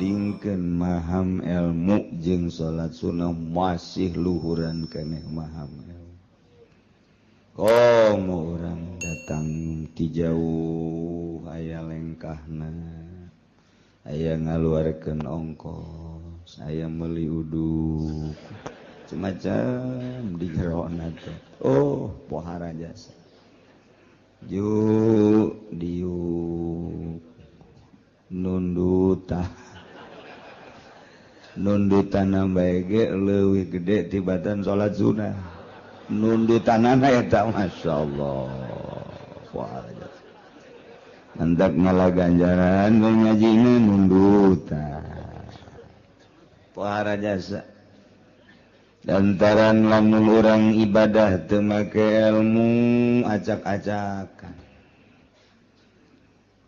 bandingkeun maham ilmu jeung salat sunnah masih luhuran keneh maham ilmu. Komo urang datang ti jauh aya lengkahna, aya ngaluarkeun ongkos, aya meuli uduk, semacam di jerona teh. Oh, pohara jasa. Juk diuk nundutah nundutan bae ge leuwih gede tibatan salat sunah. Nundutanana eta masyaallah. Pohara jasa. Hendak ngalah ganjaran ngajina nundutan. Pohara jasa. Lantaran lamun urang ibadah teu make ilmu acak-acakan.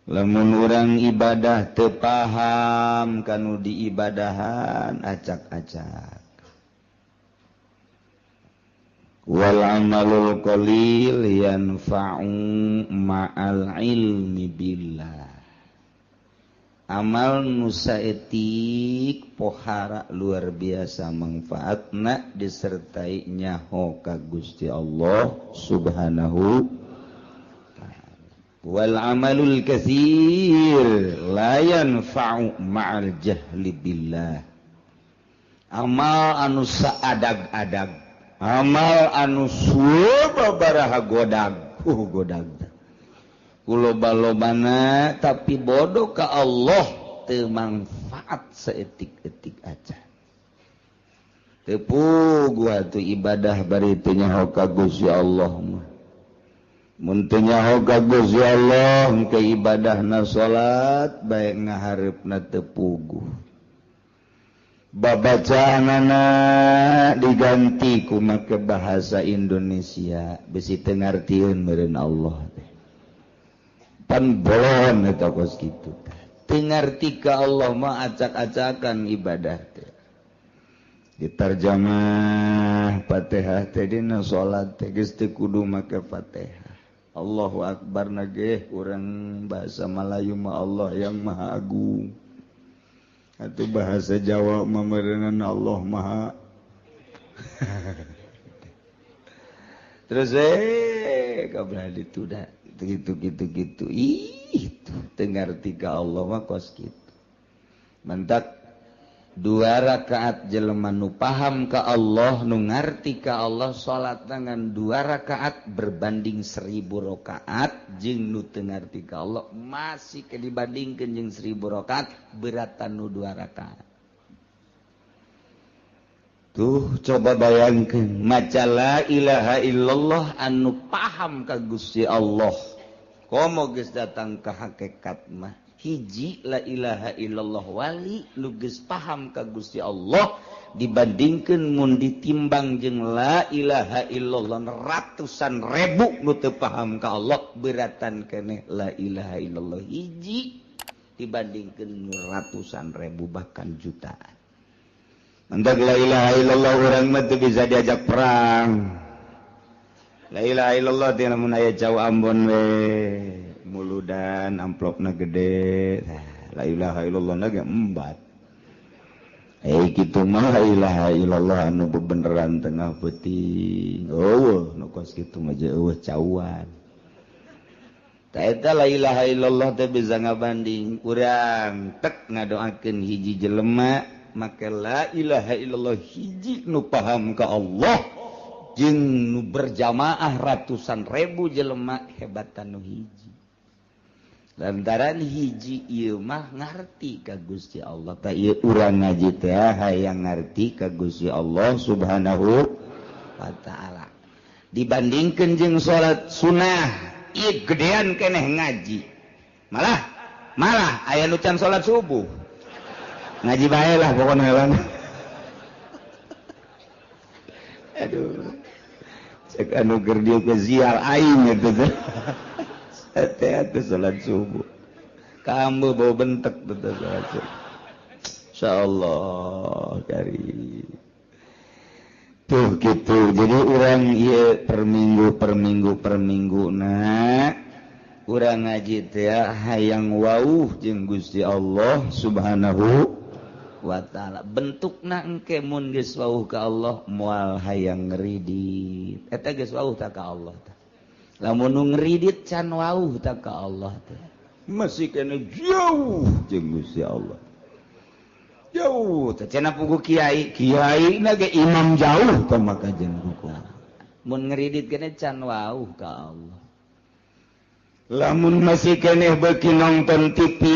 Lamun urang ibadah teu paham kanu diibadahan acak-acak. Wal amalul qalil yanfa'u ma'al ilmi billah. Amal nu saeutik pohara luar biasa manfaatna disertai nyaho ka Gusti Allah Subhanahu taala. Wal amalul katsir la yanfa'u ma'al jahli billah. Amal anu saadag-adag, amal anu sababaraha godag, godag. Loba-lobana tapi bodoh ka Allah teu manfaat saeutik-eutik aja. Teu puguh atuh ibadah bari teu nyaho ka Gusti Allah mah. Mun teu nyaho ka Gusti Allah ke ibadahna salat bae ngahareupna teu puguh. Babacaanana diganti ku make bahasa Indonesia bisi teu ngartieun meureun Allah teh. Pan bolon eta kos kitu. Teu ngarti ka Allah mah acak-acakan ibadah teh. Ditarjamah Fatihah teh dina salat teh geus teu kudu make Fatihah. Allahu Akbar na ge urang bahasa Melayu mah Allah yang Maha Agung. Atuh bahasa Jawa mah meureunna Allah Maha. Terus kabeh ditu da. Gitu. Itu tengarti ka Allah mah kos kitu. Mentak 2 rakaat jelema nu paham ka Allah, nu ngarti ka Allah, salat dengan 2 rakaat berbanding 1000 rakaat jeung nu teu ngarti ka Allah masih ke dibandingkeun jeung 1000 rakaat beratan nu 2 rakaat. Tuh coba bayangkeun maca la ilaha illallah anu paham ka Gusti Allah. Komo geus datang ka hakikat mah hiji la ilaha illallah wali nu geus paham ka Gusti Allah dibandingkeun mun ditimbang jeung la ilaha illallah ratusan ribu nu teu paham ka Allah beratan keneh la ilaha illallah hiji dibandingkeun ratusan ribu bahkan jutaan. Antak la ilaha illallah urang mah teu bisa diajak perang. La ilaha illallah teh lamun aya jauh Ambon we muludan amplopna gede. La ilaha illallah na ge embat. Kitu mah la ilaha illallah anu bebeneran tengah peuting. Eueuh nu kos kitu mah eueuh cauan. Ta eta la ilaha illallah teh bisa ngabanding urang tek ngadoakeun hiji jelema maka la ilaha illallah hiji nu paham ka Allah jeung nu berjamaah ratusan ribu jelema hebatan nu hiji. Lantaran hiji ieu mah ngarti ka Gusti Allah. Ta ieu urang ngaji teh hayang ngarti ka Gusti Allah Subhanahu wa taala. Dibandingkeun jeung salat sunah, ieu gedean keneh ngaji. Malah aya nu can salat subuh. Ngaji bae lah pokoknya hewan. Aduh. Cek anu keur dieu ke ziar aing eta teh. Ate salat subuh. Kambu bau bentek teh salat subuh. Insyaallah karim. Tuh gitu. Jadi urang ieu per minggu na urang ngaji teh hayang wauh jeung Gusti Allah Subhanahu wa ta'ala bentukna engke mun geus wauh ka Allah moal hayang ngridit eta geus wauh ta ka Allah tah lamun nu ngridit can wauh ta ka Allah teh masih kena jauh jeung Gusti Allah jauh teh cenah pugu kiai na ge imam jauh tah maka jeung ruku mun ngridit kene can wauh ka Allah lamun masih keneh beuki nonton TV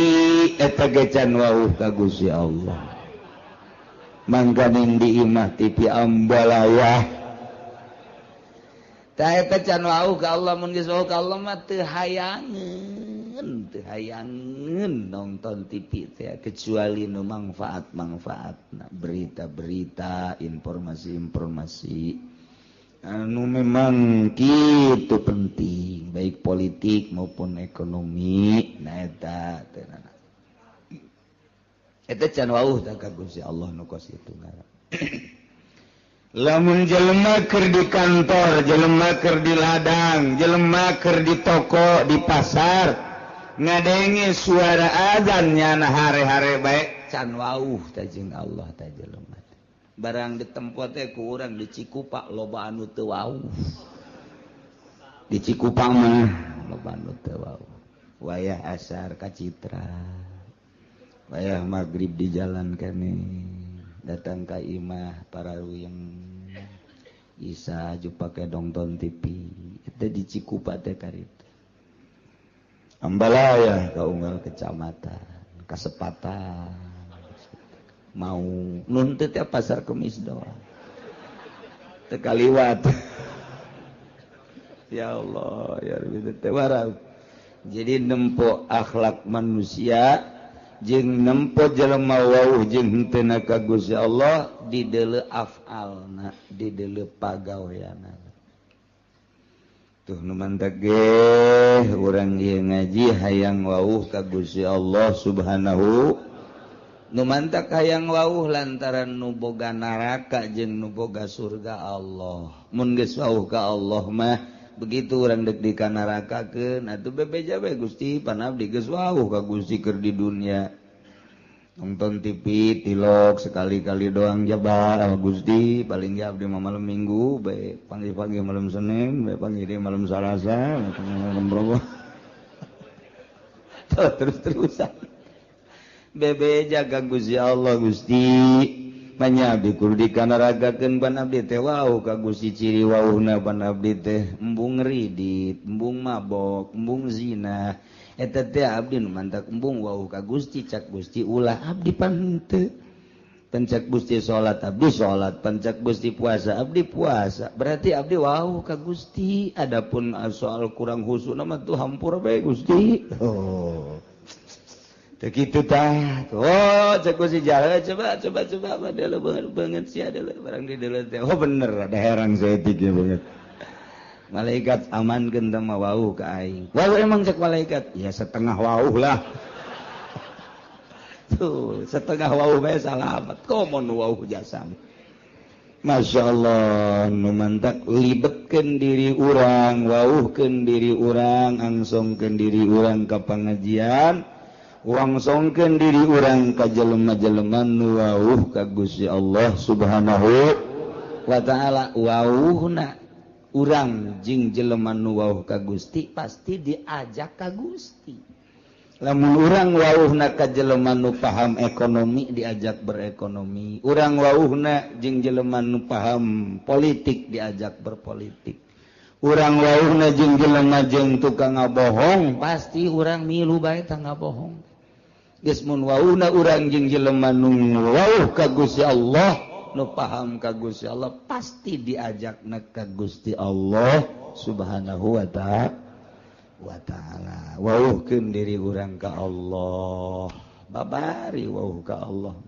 eta ge can wauh ka Gusti Allah mangganing di imah TV ambalayah tah eta can wauh ka Allah mun geus wauh ka Allah mah teu hayangeun nonton TV teh kecuali nu manfaatna berita-berita informasi anu memang kitu penting baik politik maupun ekonomi nah eta can wauh ta ka Gusti Allah nu kos itu ngaran lamun jelema keur di kantor jelema keur di ladang jelema keur di toko di pasar ngadenge suara azan nyana hare-hare bae can wauh ta jeung Allah ta jelema barang ditempo teh ku urang di Cikupa loba anu teu wauh di Cikupa mah loba anu teu wauh wayah asar ka Citra wayah magrib di jalan kene datang ka imah parawiyeng Isa jupake nonton TV eta di Cikupa teh karitu Ambalaya ka unggal kecamatan Kasepatan mau nuntut ya pasar Kemis doang tekaliwat ya Allah ya Rabbi tewara jadi nempo akhlak manusia jeung nempo jelema wauh jeung henteu ka Gusti Allah di deuleu afalna di deuleu pagaweana tuh nu mantak ge urang ieu ngaji hayang wauh ka Gusti Allah subhanahu nu mantak hayang wauh lantaran nu boga neraka jeung nu boga surga Allah mun geus wauh ka Allah mah begitu urang deuk di ka nerakakeun atuh bebeja we Gusti pan abdi geus wauh ka Gusti keur di dunia nonton TV tilok sekali-kali doang jabal Gusti paling ge abdi mah malam Minggu bae pagi-pagi malam Senin bae pagi di malam Salasa malam Rabu terus-terusan bebe jaga Gusti Allah Gusti panyabi kudu dikanaragakeun pan abdi teh wauh ka Gusti ciri wauhna pan abdi teh embung ngridit embung mabok embung zina eta teh abdi nu mantak embung wauh ka Gusti cak Gusti ulah abdi pan henteu pancak Gusti salat abdi salat pancak Gusti puasa abdi puasa berarti abdi wauh ka Gusti adapun soal kurang khusyuk mah tuh hampur bae Gusti begitu tah oh cek Gusti jalan coba padahal banget sih ada barang di dalam teh oh bener ada herang saya tiga banget malaikat amankeun teh mah wauh ka aing wauh emang cek malaikat ya setengah wauh lah tuh setengah wauh bae salamet komo nu wauh jasam Masya Allah nu mantak libetkeun diri urang wauhkeun diri urang angsongkeun diri urang ka pangajian wangsongkeun diri urang ka jelema-jelema nu wauh ka Gusti Allah Subhanahu wa taala wauhna urang jeung jelema nu wauh ka Gusti pasti diajak ka Gusti lamun urang wauhna ka jelema nu paham ekonomi diajak berekonomi urang wauhna jeung jelema nu paham politik diajak berpolitik urang wauhna jeung jelema jeung tukang ngabohong pasti urang milu bae tah ngabohong geus mun wauhna urang jeung jelema nu wauh ka Gusti Allah nu paham ka Gusti Allah pasti diajakna ka Gusti Allah Subhanahu wa taala wauhkeun diri urang ka Allah babari wauh ka Allah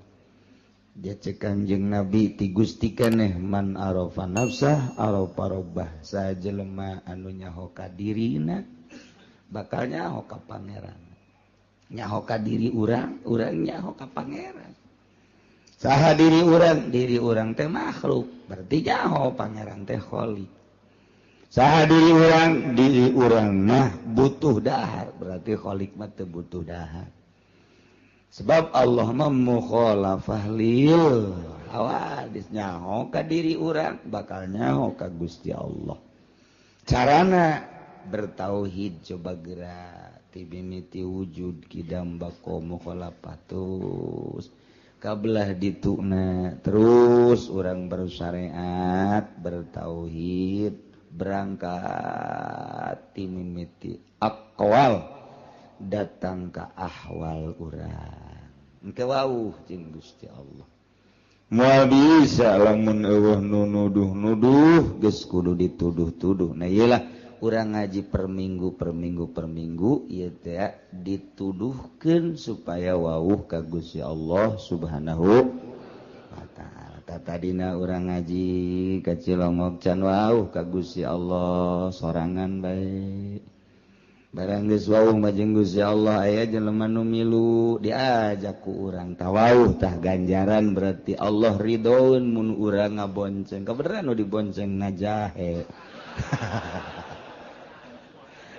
dia cek Kanjeng Nabi ti Gusti keneh man arafa nafsah arafa rabbah sajelema anu nyaho ka dirina bakal nyaho ka pangeran nyaho ka diri urang nyaho ka pangeran saha diri urang teh makhluk berarti nyaho pangeran teh khaliq saha diri urang mah butuh dahar berarti khaliq mah teu butuh dahar sebab Allah mukhalafah lil hawadits nyaho ka diri urang bakal nyaho ka Gusti Allah. Carana bertauhid coba gerak ti mimiti wujud kidam bako mukhalafatus kabelah dituna terus urang bersyariat bertauhid berangkat ti mimiti aqwal datang ka ahwal urang engke wauh jeung Gusti Allah. Moal bisa lamun eueuh nu nuduh-nuduh geus kudu dituduh-tuduh. Nah iyalah urang ngaji per minggu ieu teh dituduhkeun supaya wauh ka Gusti Allah Subhanahu wa taala. Tadina urang ngaji ka Cilongok can wauh ka Gusti Allah sorangan bae. Barang geus wauh mah jeung Gusti Allah aya jelema nu milu diajak ku urang tawauh tah ganjaran berarti Allah ridhoeun mun urang ngabonceng. Kabeneran nu dibonceng najahe.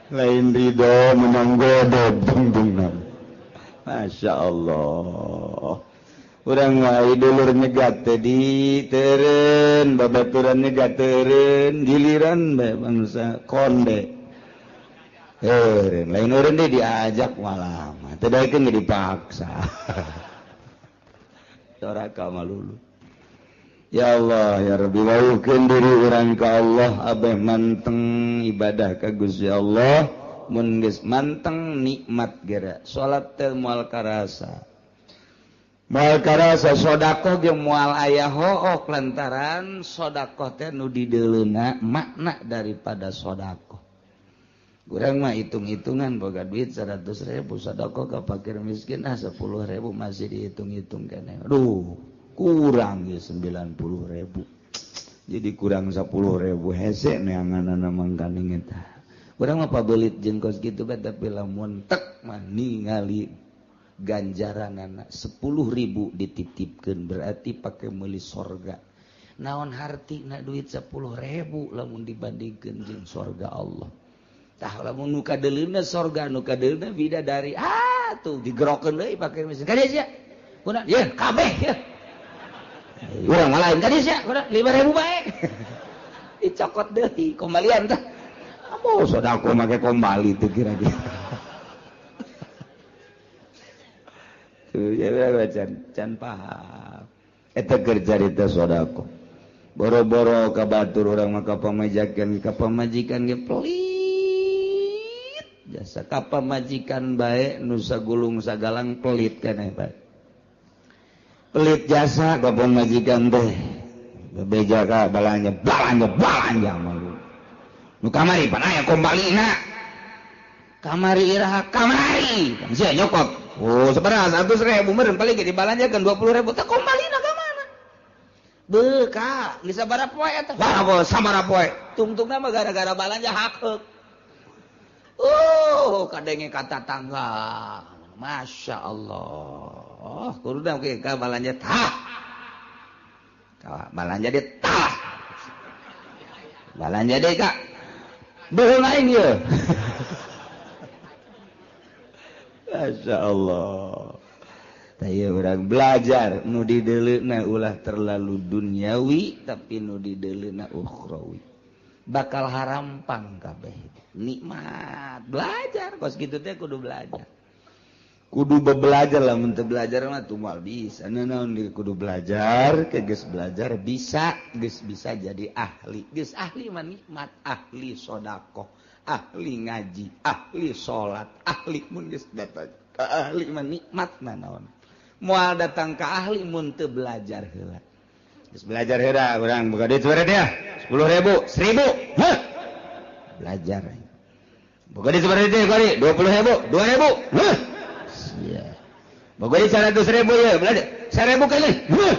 Lain ridho menang godog bung-bungna. Masya Allah. Urang wae dulur nyegat teh diteureun babaturan nyegat teureun giliran bae bangsa konde. Lain orang dia diajak malah teu daekeun dipaksa. Doraka malulu. Ya Allah ya Rabbi wauhkeun diri urang ka Allah abeh manteng ibadah ka Gusti Allah mun geus manteng nikmat geura salat teh moal karasa. Moal karasa sedekah ge moal aya hook lantaran sedekah teh nu dideuleuna makna daripada sedekah. Kurang mah hitung-hitungan boga duit 100.000 sedekah ka fakir miskin 10.000 masih dihitung-hitung keneh. Aduh, kurang ge 90.000. Jadi kurang 10.000 hese neanganna mangkaning eta. Urang mah pabelit jeung kos kitu bae tapi lamun tek mah ningali ganjaranana 10.000 dititipkeun berarti pake meuli sorga. Naon hartina duit 10.000 lamun dibandingkeun jeung sorga Allah. Tah lamun nu kadeuleuna sorga nu kadeuleuna bidadari tuh digerokeun deui pake mesin kadieu sia urang ye kabeh ye urang ngalahin kadieu sia urang 5.000 bae dicokot deui kombalian tah amoh sodako make kombali teu kira-kira tuh ya can paham eta keur carita sodako boro-boro ka batur urang mah kapamajikan ge pelit jasa kapamajikan bae nu sagulung sagalang pelit keneh bae pelit jasa kapamajikan teh bebeja ka balanja malu nu kamari pan aya kombalina kamari iraha kamari sia nyokot oh sabaraha 100.000 meureun paling ge dibalanjakeun 20.000 teh kombalina ka mana beuka geus sabaraha poe eta sabaraha poe tungtungna mah gara-gara balanja hakeuk. Kadenge kata tangga. Masya Allah. Kuruda oke ka balanja tah. Ka balanja di tah. Balanja deui ka. Beul lain ieu. Masya Allah. Tah ieu urang belajar nu dideuleuna ulah terlalu duniawi tapi nu dideuleuna ukhrawi. Bakal harampang kabeh nikmat belajar kos kitu teh kudu belajar kudu belajar lah mun teu belajar mah tumal bisa naon kudu belajar ke geus belajar bisa geus bisa jadi ahli geus ahli mah nikmat ahli sedekah ahli ngaji ahli salat ahli mun geus datang ka ahli mah nikmat naon moal datang ka ahli mun teu belajar heula geus belajar heula urang boga duit sabaraha dia 10.000 1.000 heh belajar boga duit sabaraha dia kali 20.000 2.000 heh sia boga duit 100.000 ya belajar 1.000 kali heh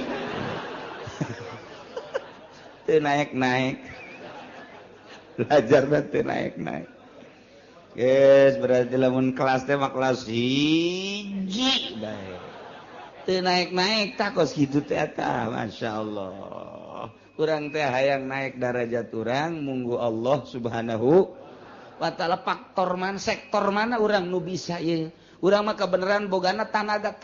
teu naik-naik belajar teu naik-naik geus berarti lamun kelas teh mah kelas 1 bae teu naik-naik tak kos kitu teh eta masyaallah urang teh hayang naik darajat urang munggu Allah Subhanahu wa taala faktor mana sektor mana urang nu bisa ieu urang mah kebenaran bogana tanaga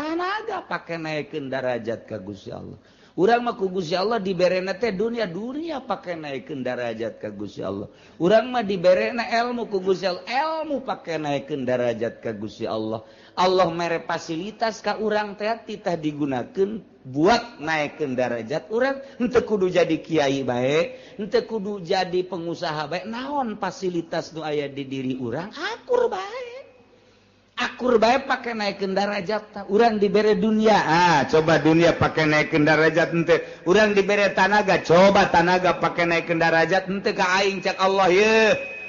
pake naikeun derajat ka Gusti Allah. Urang mah ku Gusti Allah diberena teh dunia pake naikeun derajat ka Gusti Allah. Urang mah diberena ilmu ku Gusti Allah, ilmu pake naikeun derajat ka Gusti Allah. Allah mere fasilitas ka urang teh titah digunakeun buat naikeun derajat urang, henteu kudu jadi kiai bae, henteu kudu jadi pengusaha bae, naon fasilitas nu aya di diri urang akur bae. Akur bae pake naikeun derajat, urang dibere dunia. Coba dunia pake naikeun derajat henteu. Urang dibere tanaga, coba tanaga pake naikeun derajat henteu ka aing cak Allah ye.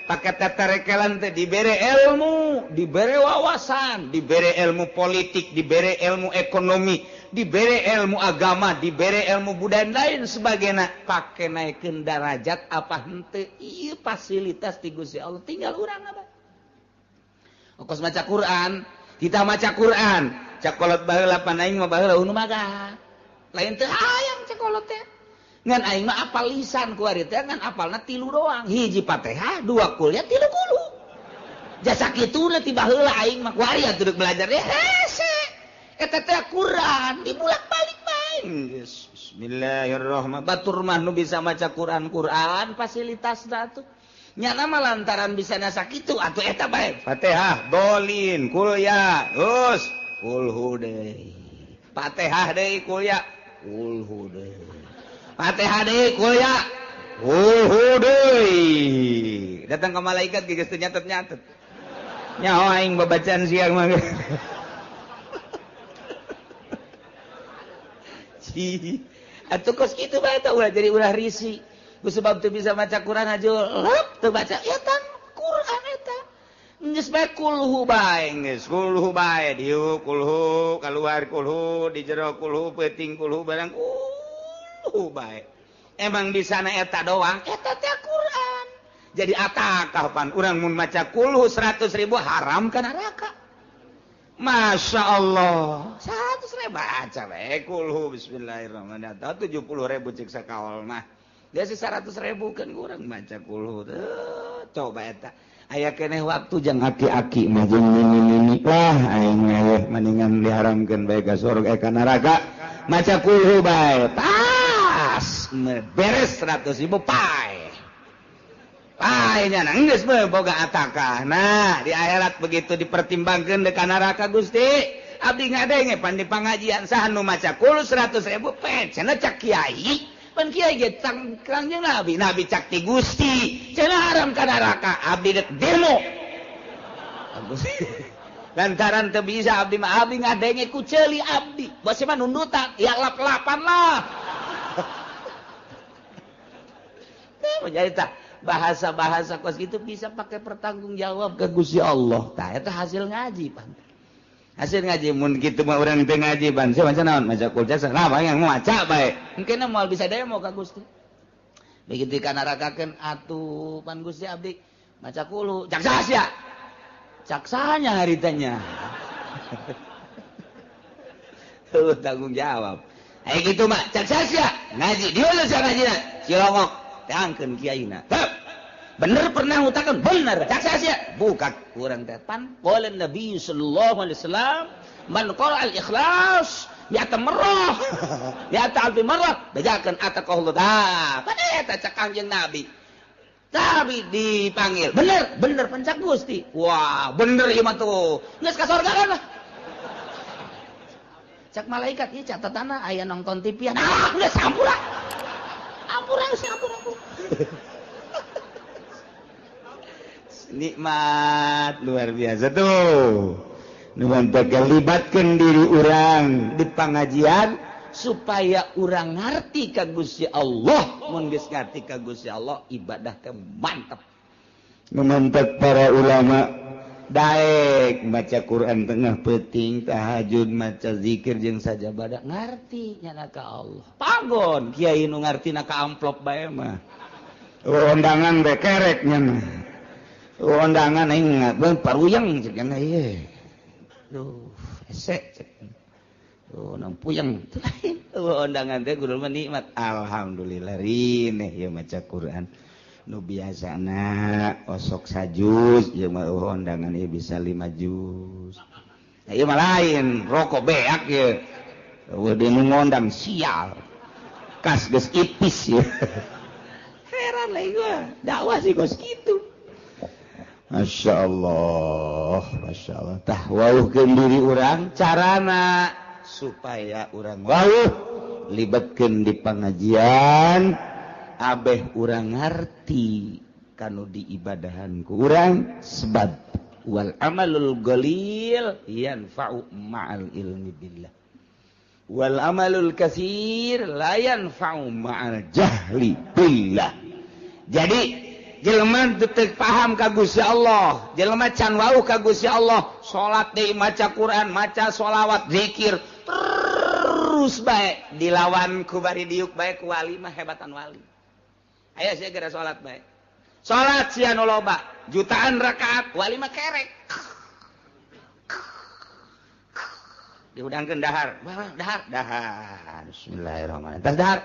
Pake teterekelan teh dibere ilmu, dibere wawasan, dibere ilmu politik, dibere ilmu ekonomi, dibere ilmu agama, dibere ilmu budaya lain sebagainya. Pake naikeun derajat apa henteu? Ieu fasilitas ti Gusti Allah, tinggal urang apa? Ongkos maca Quran, kita maca Quran, cakolot baheula pan aing mah baheula unu maga. Lain teu hayang cakolot teh. Ngan aing mah apal lisan ku ari teh ngan apalna 3 doang. Hiji Fatihah, 2 Qul ya 3 kulu. Jasa kituna ti baheula aing mah ku ari atuh deuk belajar teh hese. Eta teh Quran dibulak-balik bae. Bismillahirrahmanirrahim. Batur mah nu bisa maca Quran fasilitasna atuh. Nya nama lantaran bisa nasa kitu atuh eta bae. Fatihah, dolin, kulya, us, kulhu deui. Fatihah deui kulya, kulhu deui. Fatihah deui kulya, kulhu deui. Datang ke malaikat geus teu nyatet-nyatet. Nyaho aing babacaan siang mah. Atuh kos kitu bae eta ulah jadi ulah risi. Sebab tu bisa baca Quran aja lep tu baca eta Quran eta geus bae kulhu bae geus kulhu bae dieu kulhu kaluar kulhu di jero kulhu peuting kulhu barang kulhu bae emang di sana eta doang eta teh Quran jadi atakah pan urang mun maca kulhu 100.000 haram ka neraka. Masya Allah 100.000 baca bae kulhu bismillahirrahmanirrahim 70.000 cek sakaol mah dia sih 100.000 kan kurang baca kulhu coba eta aya keneh waktu jang aki-aki mah jeung mini-mini lah aing mah mendingan diharamkeun bae ka surga ka neraka maca kulhu bae tas beres 100.000 pae nya geus bae boga atakah nah di akhirat begitu dipertimbangkeun deuk ka neraka Gusti abdi ngadenge pan di pangajian saha nu maca kulhu 100.000 pe cenah cak kiai pan kiai ge Kangjeng Nabi cak ti Gusti cenah haram ka neraka abdi dek demo lantaran teu bisa abdi mah abdi ngadenge ku ceuli abdi bose mah nundutan ya lap-lapan lah jadi tah bahasa-bahasa kos gitu bisa pakai pertanggung jawab ke Gusti Allah tah eta hasil ngaji pan hasil ngaji mun kitu mah urang teu ngaji ban saya maca naon maca kul jasa nah yang maca bae mungkin moal bisa demo ka Gusti begitu ka nerakakeun atuh pan Gusti abdi maca kulu cak saha cak sahanya haritanya tuh tanggung jawab aya kitu mah cak saha ngaji di mana sia ngajina Cilongok teangkeun kiaina bener pernah ngutakan bener cak saha bukan kurang teh pan qala Nabi sallallahu alaihi wasallam man qara al-ikhlas mi'ata marrah mi'ata alfi marrah bejakeun ataqallahu pan eta cak Kangjeng Nabi tapi dipanggil bener pencak Gusti wah bener ieu mah tuh geus ka sorga lah cak malaikat ieu catatanna aya nonton TV geus sampura ampura nikmat luar biasa tuh nuhun libatkeun diri urang di pangajian supaya urang ngarti ka Gusti Allah mun geus ngarti ka Gusti Allah ibadah teh mantep mantep para ulama daek maca Quran tengah peuting tahajud maca zikir jeung sajadah ngarti nya ka Allah panggon kiai nu ngartina ka amplop bae mah undangan teh kerek nya mah undangan aing paruyang cek kana ieu. Duh, hese cek. Tuh nang puyeng teu lain. Undangan teh kudu mah nikmat. Alhamdulillah rineh ieu maca Quran. Nu biasana osok sajuz ieu mah undangan ieu bisa 5 juz. Ieu mah lain, rokok beak ye. Udah ngondang sial. Kas geus ipis ya. Heran lah gua. Dakwah sih kos gitu. Masya Allah. Tah wauhkeun diri urang carana supaya urang wauh libatkeun di pengajian abeh urang ngarti kanu diibadahan ku urang sebab wal amalul qalil yanfa'u ma'al ilmi billah wal amalul katsir la yanfa'u ma'al jahli billah. Jadi jelema teu paham ka Gusti Allah, jelema can wauh ka Gusti Allah, salat deui, maca Quran, maca sholawat, zikir terus bae dilawan ku bari diuk bae ku wali mah hebatan wali. Aya sia gara salat bae. Salat sia nu loba, jutaan rakaat, wali mah kerek. Diudangkeun dahar. Dahar. Bismillahirrahmanirrahim. Tas dahar.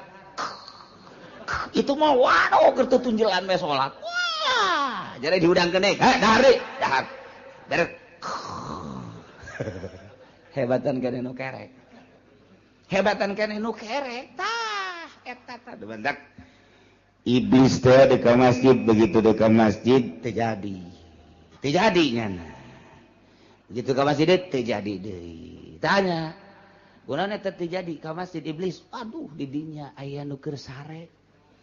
Itu mah waduh keur tunjelan we salat. Wah, jadi diudangkeun deui. Dahar deui, dahar. Beres. Hebatan keneh nu kerek. Hebatan keneh nu kerek. Tah, eta tah bentak. Iblis teh dekat masjid, begitu dekat masjid terjadi nyana. Begitu ke masjid terjadi deui. Tanya, kunaon eta terjadi ka masjid iblis? Aduh di dinya aya nu keur sare.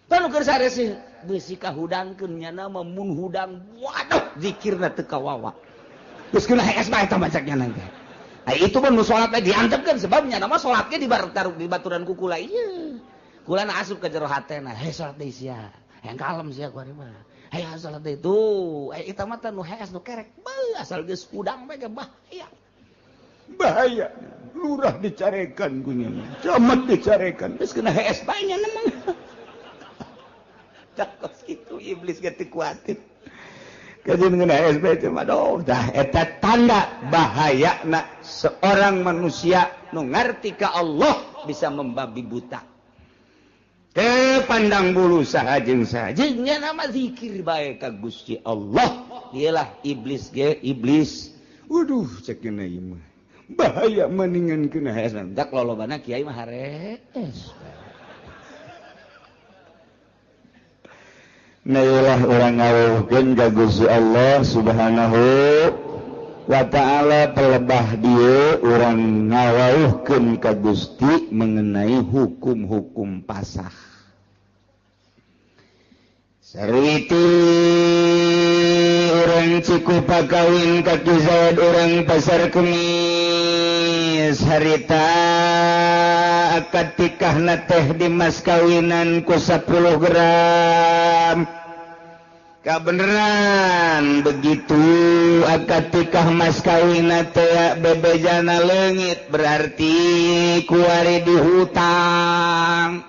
Tah nu keur sare sih beusi kahudangkeun nyana mah mun hudang waduh zikirna teu kawawa. Geus kena hees bae eta macaknya nanti. Itu pun nu salat teh diantepkeun sebab nyana mah salat ge di baturan ku kula ieu. Kulana asup ke jero hatena, hei salat deui sia. Hayang kalem sia kuari mah. Hayang salat deui tuh. Eta mah teh nu hees nu kerek. Asal geus udang bae ge bahaya. Bahaya. Lurah dicarekan ku nya. Camat dicarekan. Geus kena hees bae nya mah. Takos kitu iblis ge teu kuatin. Kajian kena hees bae teh mah doh. Dah eta tanda bahayana seorang manusia nu ngarti ka Allah bisa membabi buta. Pandang bulu sahajeng nya nama zikir bae ka Gusti Allah. Dialah iblis ge iblis. Waduh cek kena ieu mah. Bahaya mendingan kena hasan. Dak lolobana kiai mah harees. Nailah urang ngawuhkeun ka Gusti Allah Subhanahu wa ta'ala pelebah dieu urang ngawuhkeun ka Gusti mengenai hukum-hukum pasah. Sarwiti urang Cikupa kawin ka Zaid urang Pasar Kemis harita akad tikahna teh di mas kawinan ku 10 gram. Kabeneran begitu akad tikah mas kawinna teh bebejana leungit berarti kuari dihutang.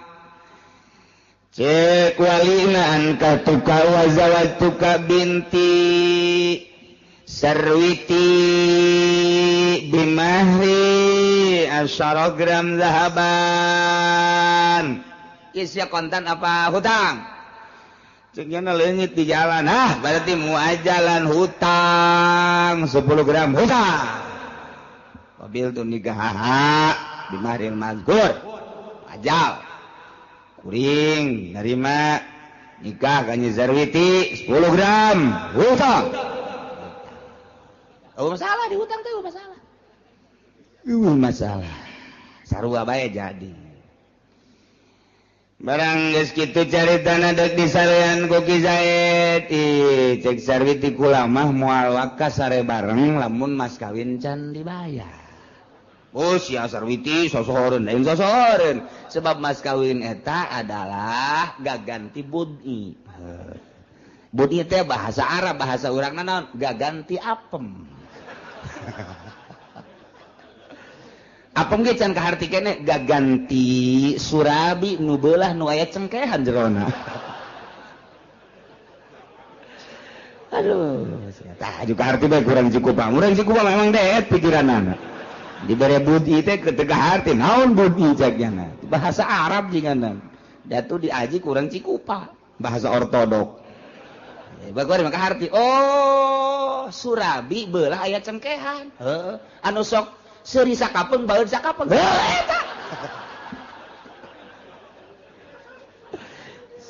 Cek walinaan ka tuka wazawatuka binti sarwiti bimahri 10 gram zahaban. Isya kontan apa hutang? Ceknya leungit di jalan. Berarti muajalan hutang 10 gram hutang. Wabil tu nikah bimahril mazkur. Ajal. Kuring nerima nikah ka Nyi Zarwiti 10 gram hutang. Oh masalah di hutang teh masalah. Masalah. Sarua bae jadi. Barang geus kitu caritana deuk disarean ku Ki Zaid. Cek Zarwiti kula mah moal wakas sare bareng lamun mas kawin can dibayar. Oh sia Sarwiti sosoreun lain sosoreun sebab mas kawin eta adalah gaganti bud'i. Bud'i teh bahasa Arab, bahasa urangna naon? Gaganti apem. Apem ge can kaharti keneh gaganti surabi nu beulah nu aya cengkehan jerona. Aduh, tah juga arti bae kurang cukup. Urang cukup memang deet pikiranana. Dibere bud'i teh ketega arti naon bud'i cekna bahasa Arab jinganan datu diaji kurang Cikupa bahasa ortodok Bagori maka harti. Oh, Surabi beulah aya cengkehan. Heeh. Anu sok seuri sakapeung baeud sakapeung. Eta.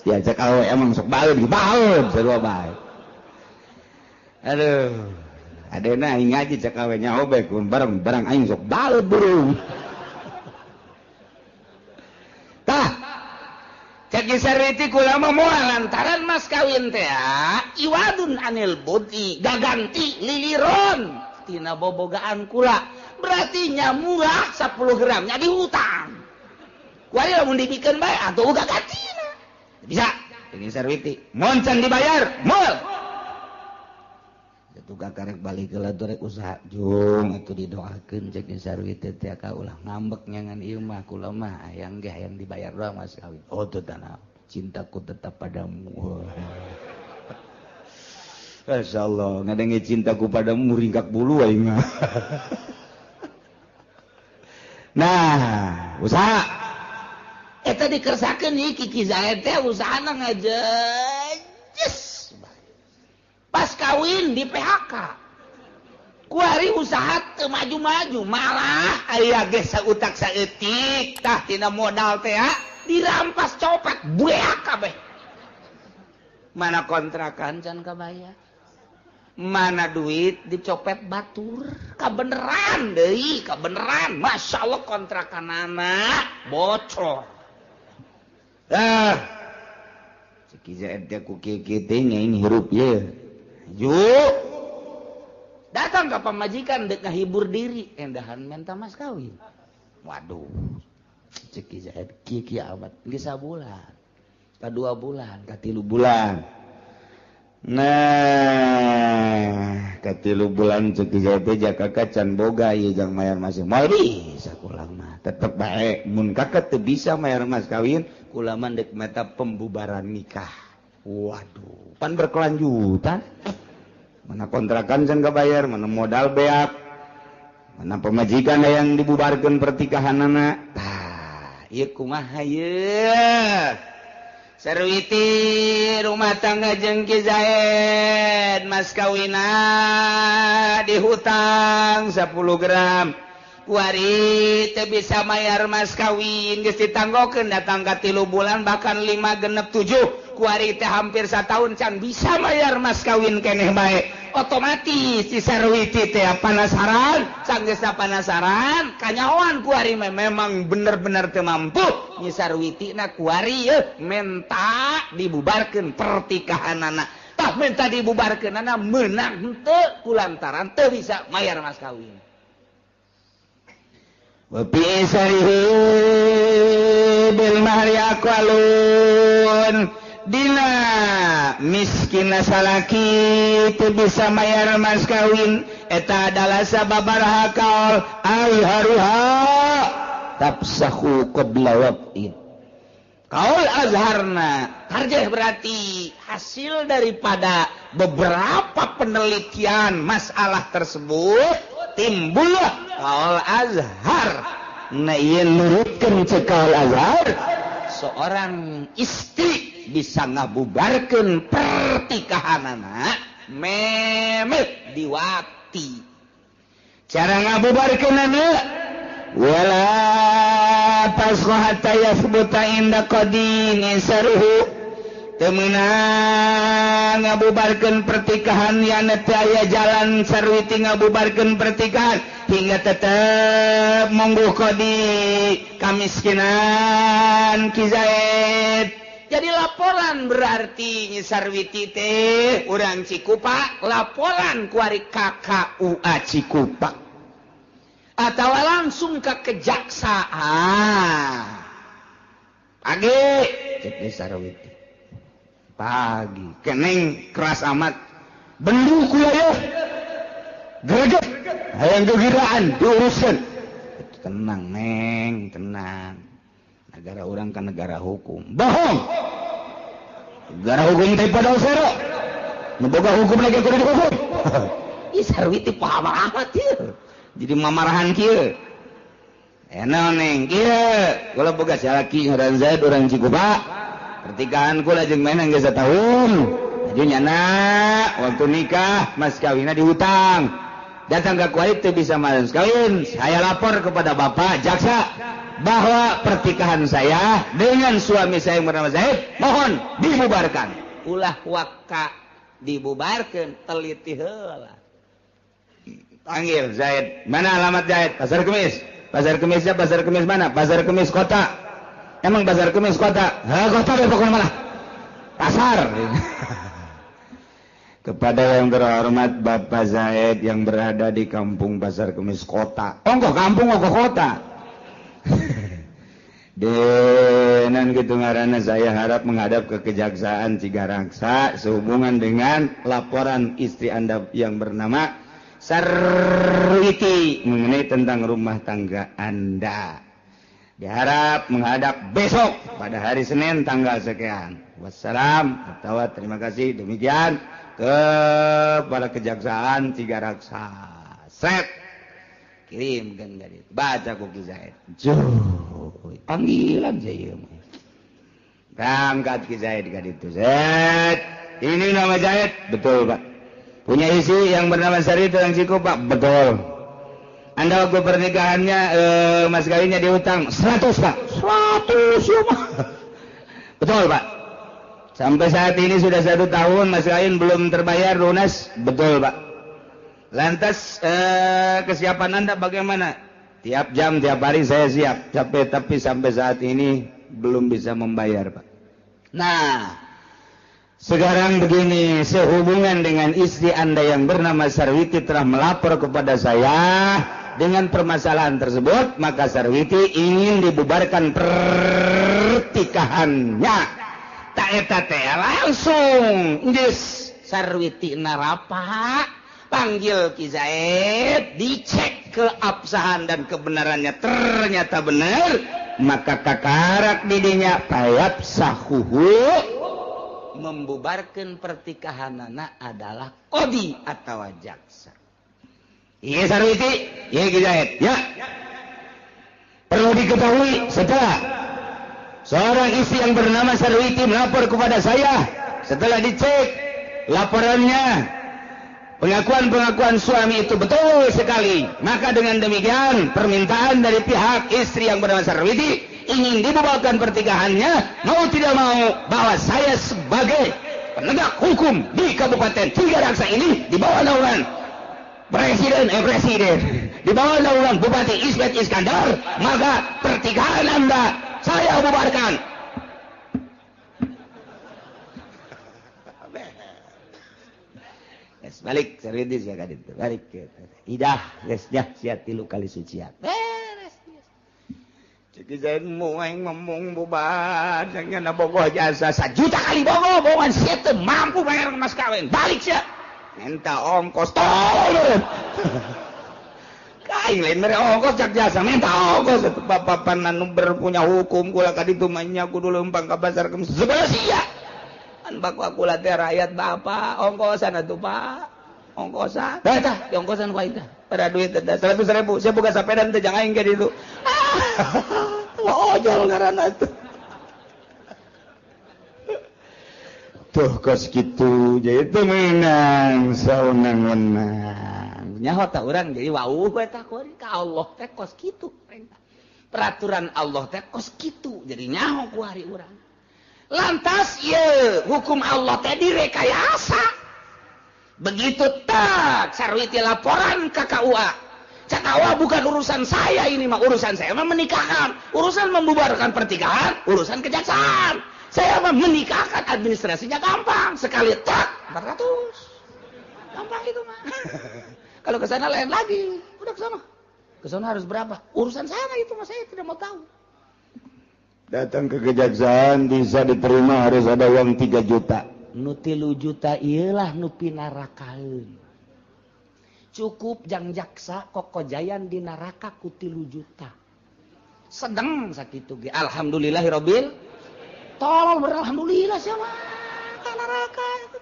Ya cek awe emang sok baeud sarua bae. Aduh. Adena aing ngaji cek awe nya obek barang aing sok baeud burung. Tah. Cek Sarwiti kula mah moal lantaran mas kawin teh iwadun anil budi gaganti liliron tina bobogaan kula berarti nya murah 10 gram nya dihutang kuari lamun dibikeun bae atuh gagantina bisa Cek Sarwiti mun can dibayar moal tugas karek balik ke latur usaha jung atuh didoakeun Cek Sarwiti teh ka ulah ngambek nyangan ieu mah kula mah hayang ge hayang dibayar doang mas kawin. Oh teu tanah cintaku tetap padamu. Masyaallah ngadengi cintaku padamu ringkak bulu aing mah. Nah, usaha eta dikersakeun ieu Kiki Zaid teh usahana ngajejes. Pas kawin di PHK kuari usaha teu maju-maju malah aya ge sautak saeutik tah tina modal teh dirampas copet beak kabeh mana kontrakan can kabayar mana duit dicopet batur kabeneran deui kabeneran masyaallah kontrakanana bocor Ciki Zaid teh ku kieu teh nyaing hirup ye yuk datang ke pamajikan dek ngahibur diri endahan menta mas kawin waduh Cek Zaid kieu amat geus sabulan ka 2 bulan ka 3 bulan nah ka 3 bulan Cek Zaid teh jaka can boga ieu jang mayar mas moal bisa kulang mah tetep bae mun kakak teu bisa mayar mas kawin kula mah dek meta pembubaran nikah. Waduh, pan berkelanjutan. Mana kontrakan can kabayar, mana modal beak, mana pemajikan yang dibubarkan pertikahanana. Tah, ieu kumaha ieu? Sarwiti rumah tangga jeung Ki Zaid mas kawina dihutang 10 gram. Kuari teu bisa mayar mas kawin geus ditanggokeun datang ka 3 bulan bahkan 5 genep 7 kuari teh hampir 1 tahun can bisa mayar mas kawin keneh bae otomatis si Sarwiti teh panasaran sanggeus panasaran kanyahoan kuari memang bener-bener teu mampu nyi Sarwiti na kuari menta dibubarkeun pertikahanana tah menta dibubarkeunana meunang henteu kulantaran teu bisa mayar mas kawin. Wapi sarihi bil mahri aqwalun dina miskin salaki teu bisa mayar mas kawin eta adalah sababaraha kaul azharuha tafsahu qabla waqtin kaul azharna tarjih berarti hasil daripada beberapa penelitian masalah tersebut timbullah kaul azhar na ieu nurutkeun cek kaul azhar seorang istri bisa ngabubarkeun pertikahanana memeh diwakti cara ngabubarkeunana wala tasqa hatta yathbuta inda qadin saruhu teu meunang ngabubarkeun pertikahan yana teu aya jalan Sarwiti ngabubarkeun pertikahan hingga tetep monggo qadi kamiskinan Ki Zaid. Jadi laporan berarti nyi Sarwiti teh urang Cikupa laporan kuari KKUA Cikupa atau langsung ke kejaksaan pagi cek nyi Sarwiti pagi keneng keras amat bendung kula ya greget hayang gegiraan diuruskeun tenang neng tenang negara orang kan negara hukum bohong negara hukum teh pada usara neboga hukum lagi kudu dihukum ih Sarwiti paham amat ieu jadi mamarahan kieu enaon neng kieu kula boga salaki ngaran Zaid urang Cikupa pertikahan kula jeung menang geus 1 tahun ajunya nak waktu nikah mas kawinnya dihutang datang ke kuali itu bisa mas kawin saya lapor kepada bapak jaksa bahwa pertikahan saya dengan suami saya yang bernama Zaid mohon dibubarkan ulah waka dibubarkan teliti heula panggil Zaid mana alamat Zaid pasar kemisnya pasar kemis mana pasar kemis kota emang pasar kemis kota kota deh pokoknya mana pasar kepada yang terhormat Bapak Zaid yang berada di kampung Pasar Kemis Kota. Ongkoh kampung, ongkoh kota. Denan gitu ngaranna saya harap menghadap ke Kejaksaan Cigaraksa sehubungan dengan laporan istri Anda yang bernama Sarwiti mengenai tentang rumah tangga Anda. Diharap menghadap besok pada hari Senin tanggal sekian. Wassalam. Terima kasih. Demikian kepada Kejaksaan Cigaraksa. Set. Kirimkan gadis. Baca Koki Zaid. Panggilan saya. Berangkat Ki Zaid gadis itu. Zaid. Ini nama Zaid. Betul Pak. Punya isi yang bernama Sari Tulang Ciko Pak. Betul. Anda waktu pernikahannya mas kawinnya diutang 100 Pak. 100 ya Pak. Betul Pak. Sampai saat ini sudah 1 tahun mas kawin belum terbayar lunas. Betul Pak. Lantas kesiapan Anda bagaimana? Tiap jam, tiap hari saya siap. Tapi sampai saat ini belum bisa membayar Pak. Nah, sekarang begini, sehubungan dengan istri Anda yang bernama Sarwiti telah melapor kepada saya dengan permasalahan tersebut, maka Sarwiti ingin dibubarkan pertikahannya. Tak eta teh langsung geus Sarwiti narapa panggil Ki Zaid dicek keabsahan dan kebenarannya ternyata benar maka kakarak didinya payap sahuhu membubarkan pertikahanana adalah kodi atau jaksa. Iya Sarwiti, iya Ki Zaid, ya. Perlu diketahui setelah seorang istri yang bernama Sarwiti melapor kepada saya setelah dicek laporannya pengakuan suami itu betul sekali maka dengan demikian permintaan dari pihak istri yang bernama Sarwiti ingin dibubarkan pertikahannya mau tidak mau bahwa saya sebagai penegak hukum di Kabupaten Cigaraksa ini di bawah naungan presiden di bawah naungan Bupati Ismet Iskandar maka pertikahan Anda saya bubarkan. Yes, balik serius ya kan itu. Balik kita. Idah, gesnya sia 3 kali sucian. Beres. Ceki Zaid mueng ngomong bubar jangan bogoh jasa 1 juta kali bogohan sia teu mampu bayar mas kawin. Balik sia. Minta ongkos tolong. Kain lain mere ongkos cak jasa minta ongkos atuh papapan anu berpunya hukum kula ka ditu manya kudu leumpang ka pasar kemis sebelah sia an bakwa kula teh rakyat bapak ongkosan atuh Pak ongkosan tah ongkosan ku aing teh pada duit teh 100.000 saya boga sepeda teh jang aing ke ditu ojol ngaranna tuh tuh kos kitu jadi teu meunang saunang-unang nyaho tak urang jadi wauh eta ka Allah teh kos kitu peraturan Allah teh kos kitu jadi nyaho ku hari urang lantas ye hukum Allah teh direkayasa begitu tak Sarwiti laporan ke KUA KUA bukan urusan saya ini mah urusan saya mah menikahkan urusan membubarkan pertikahan urusan kejaksaan saya mah menikahkan administrasinya gampang sekali tak 400 gampang itu mah kalau ke sana lain lagi. Udah ke sana. Ke sana harus berapa? Urusan sana itu mas saya tidak mau tahu. Datang ke kejaksaan bisa diterima harus ada uang 3 juta. Nu 3 juta iyalah nu pinarakaeun. Cukup jang jaksa kokojayan di neraka ku 3 juta. Sedeng sakitu ge. Alhamdulillahirabbil tolol beralhamdulillah siapa ka neraka.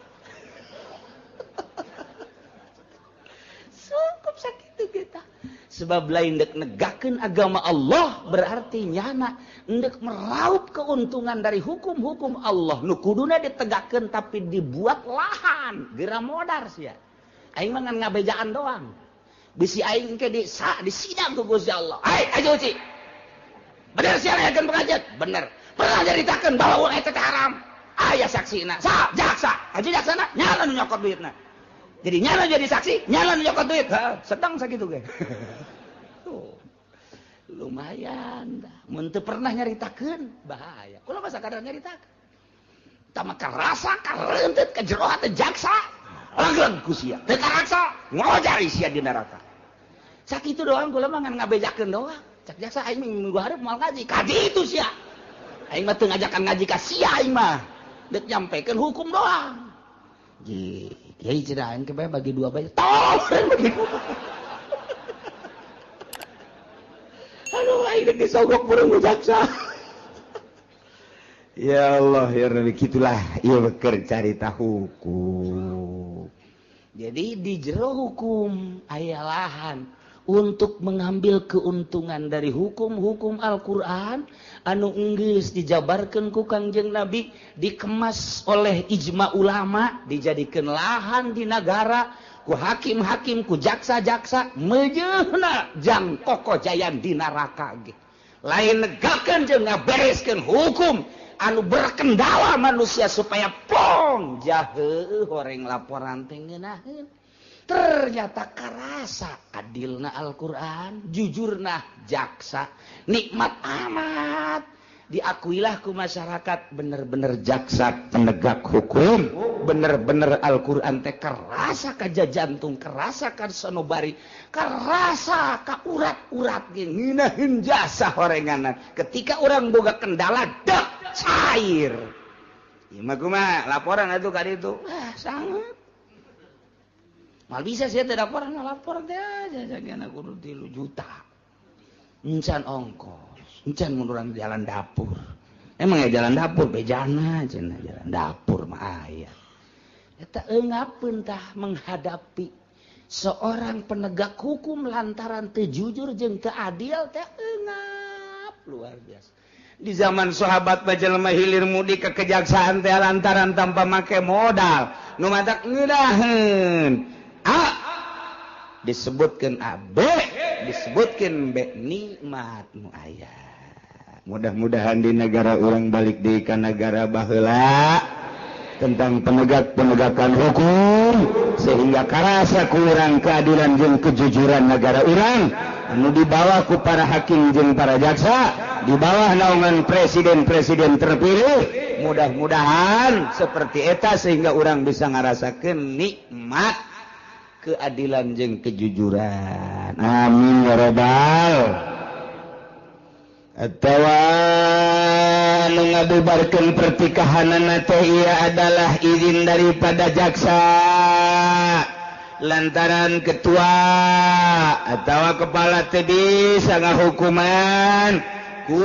Cukup sakit kita sebab lain dek negakeun agama Allah berarti nyana hendak meraup keuntungan dari hukum-hukum Allah nu kuduna ditegakkeun tapi dibuat lahan geura modar sia aing mah ngan ngabejaan doang bisi aing ke di sidang ku Gusti Allah ayo uci bener sia ngayakeun pengajian bener pernah nyaritakeun bahwa uang eta teh haram aya saksina jaksa aja jaksana nyala nu nyokot duitna jadi nyala jadi saksi nyala nu nyokot duit sedang sakitu ge tuh lumayan dah mun teu pernah nyaritakeun bahaya kulo mah sakadar nyaritakeun tama karasa kareuntut ka jero hate jaksa langgeng ku sia teu karaksa ngojari sia di neraka sakitu doang kulo mah ngan ngabejakeun doang cak jaksa aing minggu hareup moal ngaji kaji itu sia aing mah teu ngajakan ngaji ka sia aing mah deuk nyampekeun hukum doang ji kiai cenah aing ke bagi dua bae tolong bagi aduh aing geus disogok burung ku jaksa ya Allah ya Rabbi gitulah ieu keur carita hukum jadi di jero hukum aya lahan untuk mengambil keuntungan dari hukum-hukum Al-Qur'an anu geus dijabarkeun ku Kangjeng Nabi dikemas oleh ijma ulama dijadikeun lahan di negara ku hakim-hakim ku jaksa-jaksa mejeuna jang kokojayan di neraka ge lain negakeun jeung ngabereskeun hukum anu berkendala manusia supaya plong jaheuh horeng laporan teh ngeunaheun ternyata karasa adilna Al-Qur'an jujurna jaksa nikmat amat diakuilah ku masyarakat bener-bener jaksa penegak hukum bener-bener Al-Qur'an teh karasa ka jantung karasa ka sanubari karasa ka urat-urat ge ngeunaheun jasa horenganan ketika urang boga kendala dak cair ieu mah kumaha laporan atuh ka ditu sangat mal bisa sia teh laporan lapor teh aja jagana kudu 3 juta encan ongkos encan mun urang jalan dapur emang ya jalan dapur bejana cenah jalan dapur mah aya eta eungapeun tah menghadapi seorang penegak hukum lantaran teu jujur jeung teu adil teh eungap luar biasa di zaman sahabat bajelema hilir mudik ke kejaksaan teh lantaran tanpa make modal nu matak ngeudaheun A disebutkan A B disebutkan B nikmat nu aya mudah-mudahan di negara orang balik di ka negara baheula tentang penegakan hukum sehingga karasa kurang keadilan jeung kejujuran negara orang anu dibawa ku para hakim jeung para jaksa di bawah naungan presiden-presiden terpilih mudah-mudahan seperti eta sehingga orang bisa ngarasakeun nikmat keadilan jeung kejujuran amin ya rabbal atawa anu ngabubarkeun pertikahanana teh ieu adalah izin daripada jaksa lantaran ketua atawa kepala teh bisa ngahukuman ku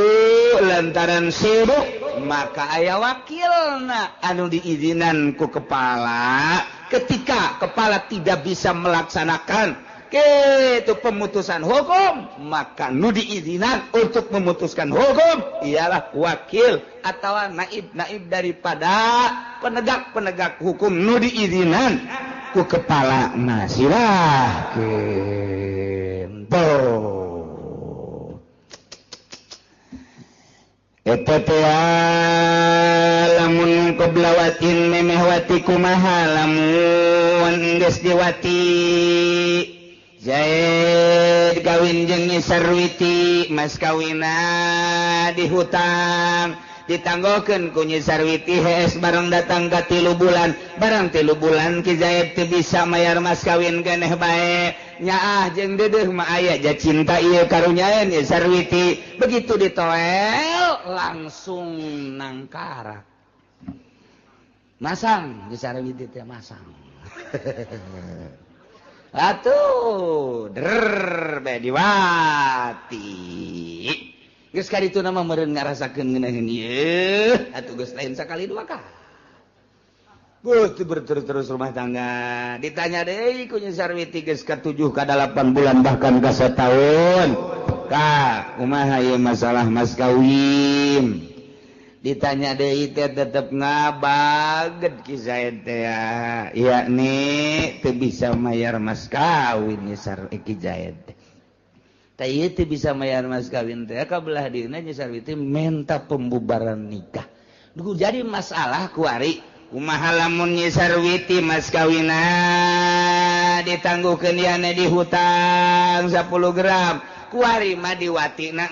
lantaran sibuk maka aya wakilna anu diizinan ku kepala ketika kepala tidak bisa melaksanakan itu pemutusan hukum maka nu diizinan untuk memutuskan hukum ialah wakil atau naib daripada penegak hukum nu diizinan ku kepala silahkeun eta teh lamun qoblawatin memehwati kumaha lamun geus diwati Zaid kawin jeung Nyi Sarwiti mas kawina dihutang ditanggokeun ku Nyi Sarwiti hees bareng datang ka 3 bulan barang 3 bulan Ki Zaid teu bisa mayar mas kawin keneh bae nyaah jeung deudeuh mah aya ja cinta ieu karunyaeun Nyi Sarwiti begitu ditoel langsung nangkara masang Nyi Sarwiti teh masang atuh der bae diwati geus kaditu nama meureun ngarasakeun ngeunaheun ieu atuh geus lain sakali 2 kali berterus rumah tangga ditanya deui ku Nyi Sarwiti geus ka 7 ka 8 bulan bahkan ka 1 tahun kumaha ieu masalah mas kawin ditanya deui teh tetep ngabaget ki Zaid teh yakni teu bisa mayar mas kawin ki Zaid teh ieu teu bisa mayar mas kawin teh kabelah dieuna nya Sarwiti minta pembubaran nikah duh jadi masalah kuari kumaha lamun Nyi Sarwiti mas kawina ditangguhkeun diana di hutang 10 gram kuari mah diwatina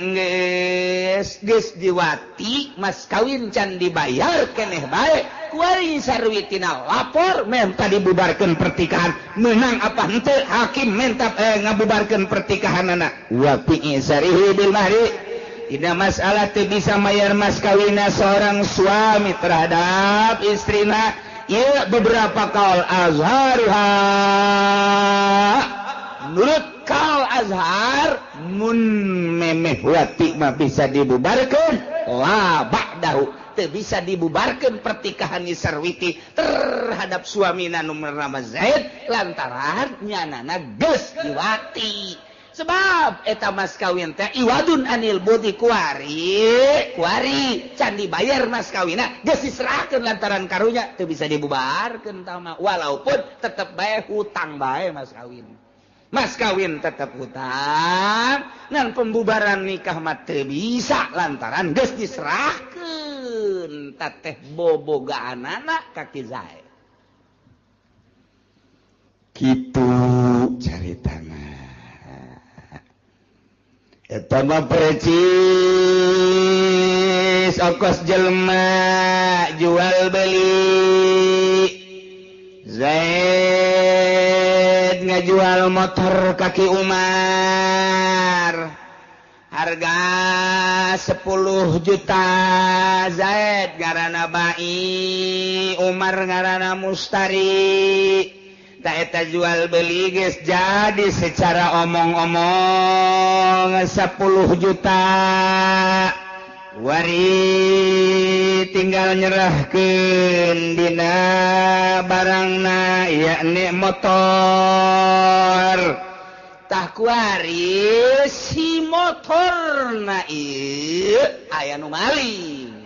geus diwati mas kawin can dibayar keneh bae kuari Nyi Sarwitina lapor minta dibubarkeun pertikahan menang apa henteu hakim minta ngabubarkeun pertikahanana wa fi sarihi bil mahri. Tidak masalah teu bisa mayar mas kawina seorang suami terhadap istrina ya beberapa kaul azharha menurut kaul azhar mun memeh wati mah bisa dibubarkeun la ba'dahu teu bisa dibubarkeun pertikahan Nyi Sarwiti terhadap suamina nu bernama Zaid lantaran nyanana geus diwati. Sebab eta mas kawin teh iwadun anil budi kuari can dibayar mas kawina geus diserahkeun lantaran karunya teu bisa dibubarkeun tama walaupun tetep bae hutang bae mas kawin tetep hutang ngan pembubaran nikah mah teu bisa lantaran geus diserahkeun tateh bobogaanana ka Ki Zaid kitu caritana. Eta mah precis ongkos jelema jual beli Zaid ngajual motor kaki Umar harga 10 juta Zaid ngaranna Bai Umar ngaranna Mustari tak eta jual beli geus jadi secara omong-omong 10 juta wari tinggal nyerahkeun dina barangna yakni motor tah kuari si motorna ieu aya nu maling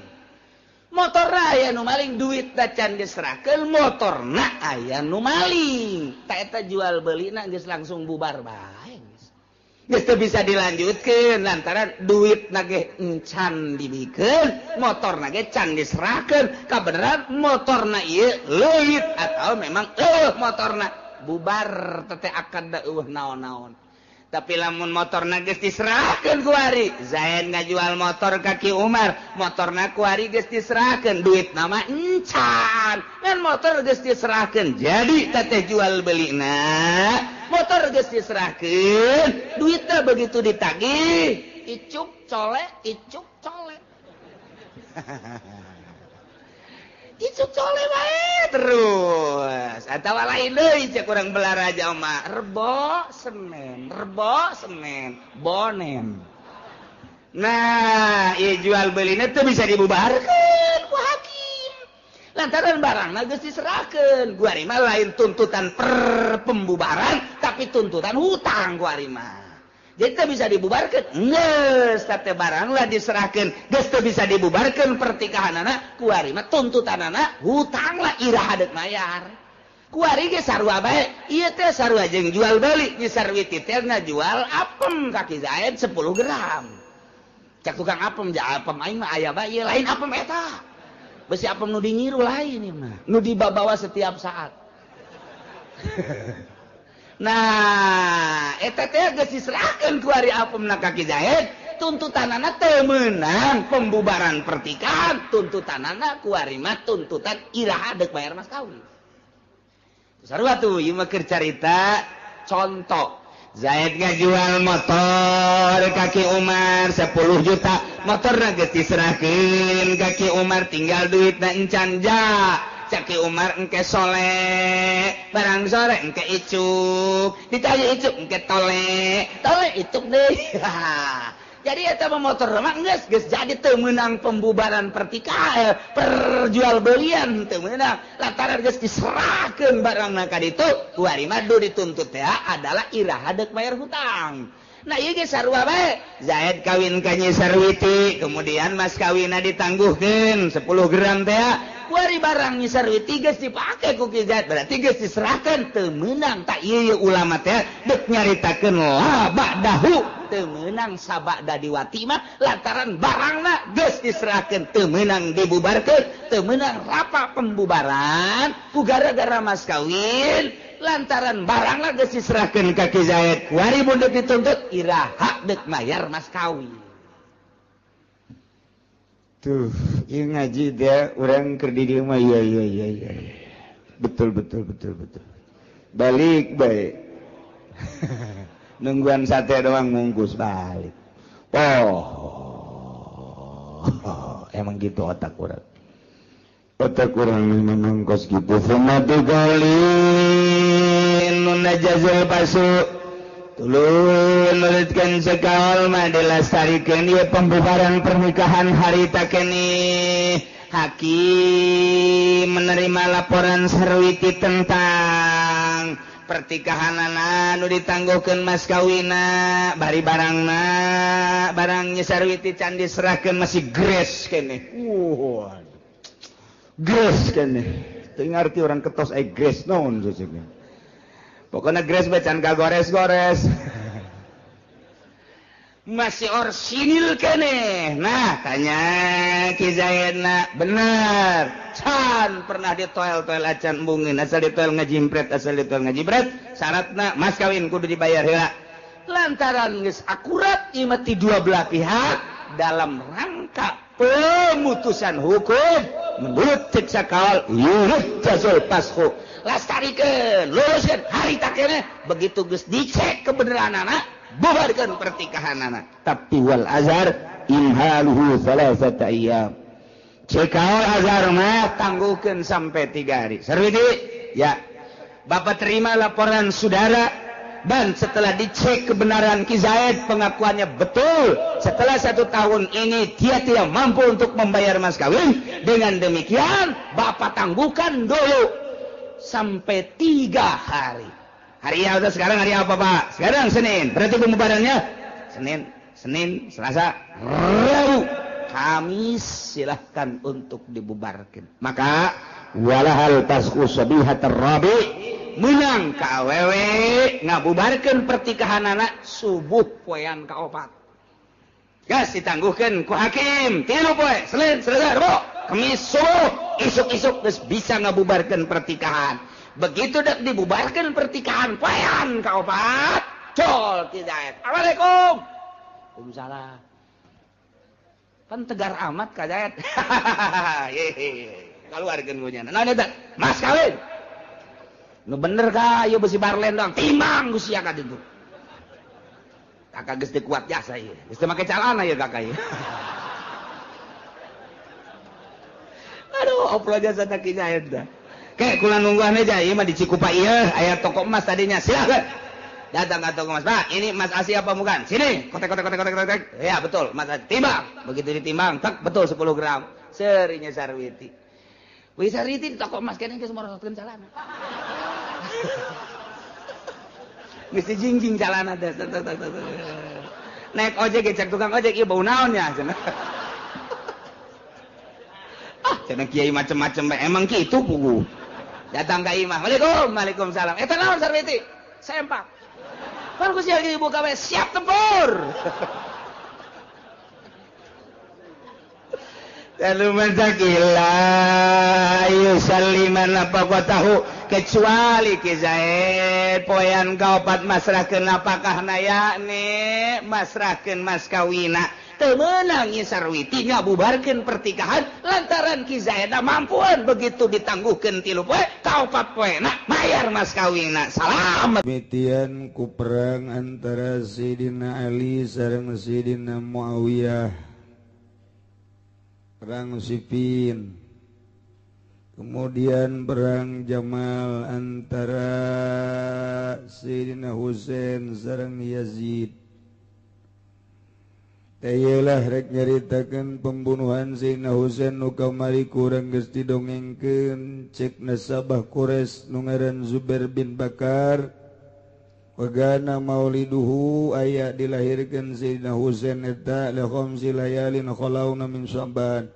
motorna aya nu maling duit da can diserahkeun motorna aya nu maling tak eta jual beulina geus langsung bubar bae geus teu bisa dilanjutkeun lantaran duitna ge encan dibikeun motorna ge can diserahkeun kabeneran motorna ieu leuwit atau memang motorna bubar teh akad da naon-naon tapi lamun motorna geus diserahkeun kuari Zaid ngajual motor kaki Umar motorna kuari geus diserahkeun duitna mah encan ngan motor geus diserahkeun jadi teteh jual belina motor geus diserahkeun duitna begitu ditagih icuk cole icuk cole bae terus atawa lain deui cek urang Balaraja mah rebo semen bonen nah ieu jual beulina teu bisa dibubarkeun ku hakim lantaran barangna geus diserahkeun guari mah lain tuntutan per pembubaran tapi tuntutan hutang guari mah jadi teu bisa dibubarkeun geus teh barang lah diserahkeun geus teu bisa dibubarkeun pertikahanana kuari mah tuntutanana hutang lah iraha deuk mayar kuari ge sarua bae ieu teh sarua jeung jual beli Nyi Sarwiti teh ngajual apem kaki Zaid 10 gram cak tukang apem ja apem aing mah aya bae ieu lain apem eta besi apem nu dingiru lain ieu mah nu dibawa setiap saat nah eta teh geus diserahkeun ku ari apemna ka Ki Zaid tuntutanana teu meunang pembubaran pertikahan tuntutanana ku ari mah tuntutan iraha deuk bayar mas kawin sarua tuh ieu mah keur carita contoh Zaid ngajual motor kaki Umar 10 juta motorna geus diserahkeun kaki Umar tinggal duitna encan ja Caki Umar engke soleh barang sore engke icuk ditanya icuk engke tole icuk deh jadi eta motor mah geus jadi teu meunang pembubaran pertikahan perjual belian teu meunang lantaran geus diserahkeun barangna ka ditu ku ari mah dituntut teh adalah iraha deuk bayar hutang Nah ieu ge sarua bae. Zaid kawin ka Nyi Sarwiti, kemudian mas kawinna ditangguhkeun 10 gram teh. Kuari barang Nyi Sarwiti geus dipake ku Ki Zaid, berarti geus diserahkeun teu meunang. Tak ieu ulama teh deuk nyaritakeun la ba'dahu, teu meunang sabada diwati mah lantaran barangna geus diserahkeun, teu meunang dibubarkeun, teu meunang rapa pembubaran ku gara-gara mas kawin. Lantaran barangna geus diserahkeun ka Ki Zaid, kuari mun deuk dituntut iraha deuk mayar mas kawin. Tuh, ieu ngaji dia urang keur di dieu mah iya. Betul. Balik bae. Nungguan sate doang mungkus balik. Emang gitu otak urang. Otak urang memang kos gitu. Fumatu qalin najazul pasu tulun nuliskan sekal mah dilastarikan dia pembubaran pernikahan harita kene. Hakim menerima laporan Sarwiti tentang pertikahanana nu ditangguhkeun mas kawina, bari barangnya Sarwiti can diserahkeun masih gres kene. Gres kene. Teu ngarti orang ketos gres naon sesungguhnya. Pokoknya gres bacan kagores-gores. Masih orsinil kene. Nah, tanya Ki Zaidna, bener. Can pernah ditoel-toel acan embungin, asal ditoel ngajimpret, syaratna mas kawin kudu dibayar heula. Lantaran geus akurat ieu mah ti dua belah pihak dalam rangka pemutusan hukum menurut cek sakal yurjazul pashu. Lastarikeun, luruskeun harita keneh, begitu geus dicek kebenaranana, bubarkeun pernikahanana. Tapi wal azhar imhaluhu salasata ayyam. Cekal azhar mah tangguhkeun sampai 3 hari. Sarwiti, ya. Bapak terima laporan saudara dan setelah dicek kebenaran Ki Zaid pengakuannya betul. Setelah 1 tahun ini dia tidak mampu untuk membayar mas kawin. Dengan demikian Bapak tangguhkan dulu sampai 3 hari. Hari ya udah sekarang hari apa Pak? Sekarang Senin. Berarti pembubarannya Senin, Selasa, Rabu, Kamis silahkan untuk dibubarkan. Maka walahal tasku sabihatar rabi menang ka awewe ngabubarkeun pertikahan anak subuh poean kaopat. Gas ditangguhkeun ku hakim 3 poe, Senin, Selasa, Rabu, Kamis subuh, isuk-isuk geus bisa ngabubarkeun pertikahan. Begitu dak dibubarkeun pertikahan poean kaopat, col Ki Zaid. Assalamualaikum. Waalaikumsalam. Kan tegar amat Ka Zaid. Kaluarkeun gu nya. Naon eta? Mas kawin. Nu bener ka ieu besi barlen doang. Timbang ku sia ka ditu. Kakak geus teu kuat jasa ieu. Geus teu make calana ieu kakak ieu. Aduh, oplo jasa tak Ki Zaid dah. Kayak kula nungguan aja, ieu mah di Cikupa ieu aya toko emas tadinya. Silakan. Datang ke toko emas. Pak, ini Mas Asi apa bukan? Sini. Kotek. Ya, betul. Mas Asi. Timbang. Begitu ditimbang, tak betul 10 gram. Serinya Sarwiti. Wih Sarwiti di toko emas kene geus morosotkeun calana. Geus dijingjing calana teh. Naik ojek cek tukang ojek ieu bau naon ya cenah. Cenah kiai macem-macem emang kitu pugu. Datang ka imah. Waalaikumsalam. Eta naon Sarwiti? Sempak. Kan ku sia ibu gawe siap tempur. Lalu mentakillah yusalliman apa kau tahu kecuali Ki Zaid poean kaopat masrahkeun apakah yakni masrahkeun mas kawina teu meunang Nyi Sarwiti ngabubarkeun pertikahan lantaran Ki Zaid mampuan begitu ditangguhkeun 3 poe kaopat poena mayar mas kawina. Salamet mitian ku perang antara Sayyidina Ali sareng Sayyidina Muawiyah, perang Siffin, kemudian perang Jamal antara Sayyidina Husain sareng Yazid. Tayalah rek nyaritakeun pembunuhan Sayyidina Husain nu kamari kurang geus didongengkeun cek nasabah Quraisy nu ngaran Zubair bin Bakar Wagana mauliduhu aya dilahirkeun Sayyidina Husain eta li khamsi layalin khalawna min Sya'ban.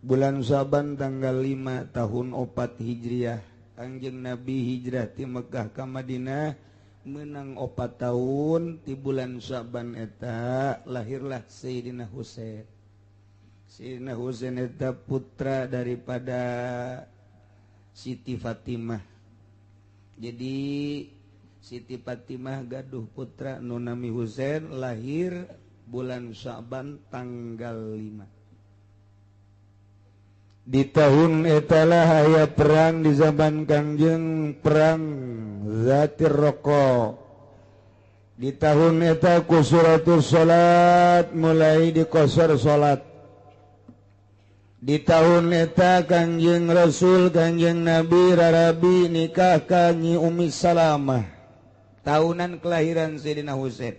Bulan Sya'ban tanggal 5 tahun 4 Hijriah. Kangjeng Nabi hijrah ti Mekkah ka Madinah menang 4 tahun di bulan Sya'ban eta lahirlah Sayyidina Husain. Sayyidina Husain eta putra daripada Siti Fatimah. Jadi Siti Fatimah gaduh putra nu nami Husain lahir bulan Sya'ban tanggal 5. Di tahun etalah aya perang di zaman Kangjeng perang Zatir Roko. Di tahun eta kusuratul salat mulai dikosor salat. Di tahun eta Kangjeng Rasul Kangjeng Nabi rarabi nikah ka Nyi Ummi Salamah. Tahunan kelahiran Sayyidina Husain.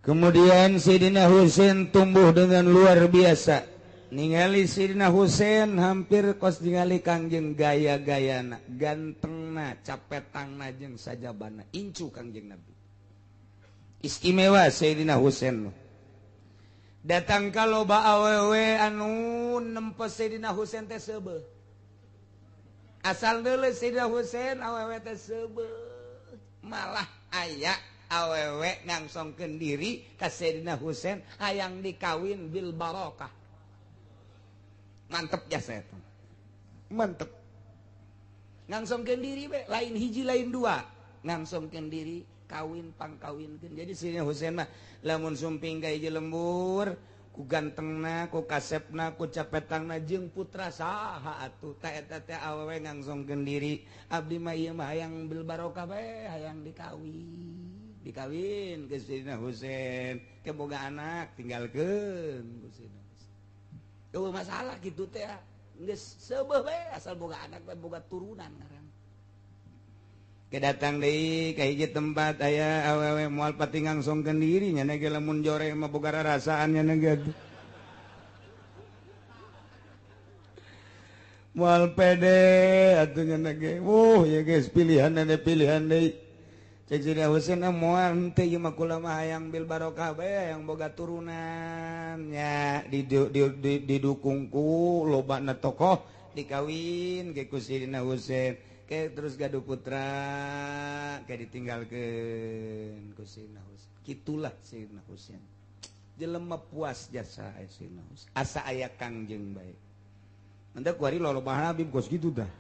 Kemudian Sayyidina Husain tumbuh dengan luar biasa. Ningali Sayyidina Husain hampir kos ningali Kangjeng gaya-gayana, gantengna, capetangna jeung sajabana, incu Kangjeng Nabi. Istimewa Sayyidina Husain. Datang ka loba awewe anu nempes Sayyidina Husain teh seubeuh. Asal deuleu Sayyidina Husain awewe teh seubeuh. Malah aya awewe ngangsongkeun diri ka Sayyidina Husain hayang dikawin bil barokah. Mantep jasa eta. Mantep. Ngangsongkeun diri we lain hiji lain dua. Ngangsongkeun diri kawin pangkawinkeun. Jadi Sayyidina Husain mah lamun sumping ka hiji lembur ku gantengna, ku kasepna, ku capetangna jeung putra saha atuh ta eta teh awewe ngangsongkeun diri abdi mah ieu mah hayang bil barokah bae hayang dikawin ke Sayyidina Husain ke boga anak tinggalkeun ku Sayyidina Husain. Eueuh masalah kitu teh geus seubeuh bae asal boga anak bae boga turunan ngaran. Kedatang deui ka hiji tempat aya awewe moal pati ngangsongkeun diri nya ge lamun joreh mah boga rarasaan nya ge. Moal pede atuh nya ge. Ya geus pilihan deui. Cek Sayyidina Husain moal henteu ieu mah kula mah hayang bil barokah bae hayang boga turunan nya didukungku lobana tokoh dikawin ke ku Sayyidina Husain. Terus gaduh putra kayak ditinggalkeun ku Sayyidina Husain. Kitulah Sayyidina Husain. Jelema puas jasa Sayyidina Husain. Asa aya kangjeng bae. Anda kuari lolobah Habib kos kitu tah.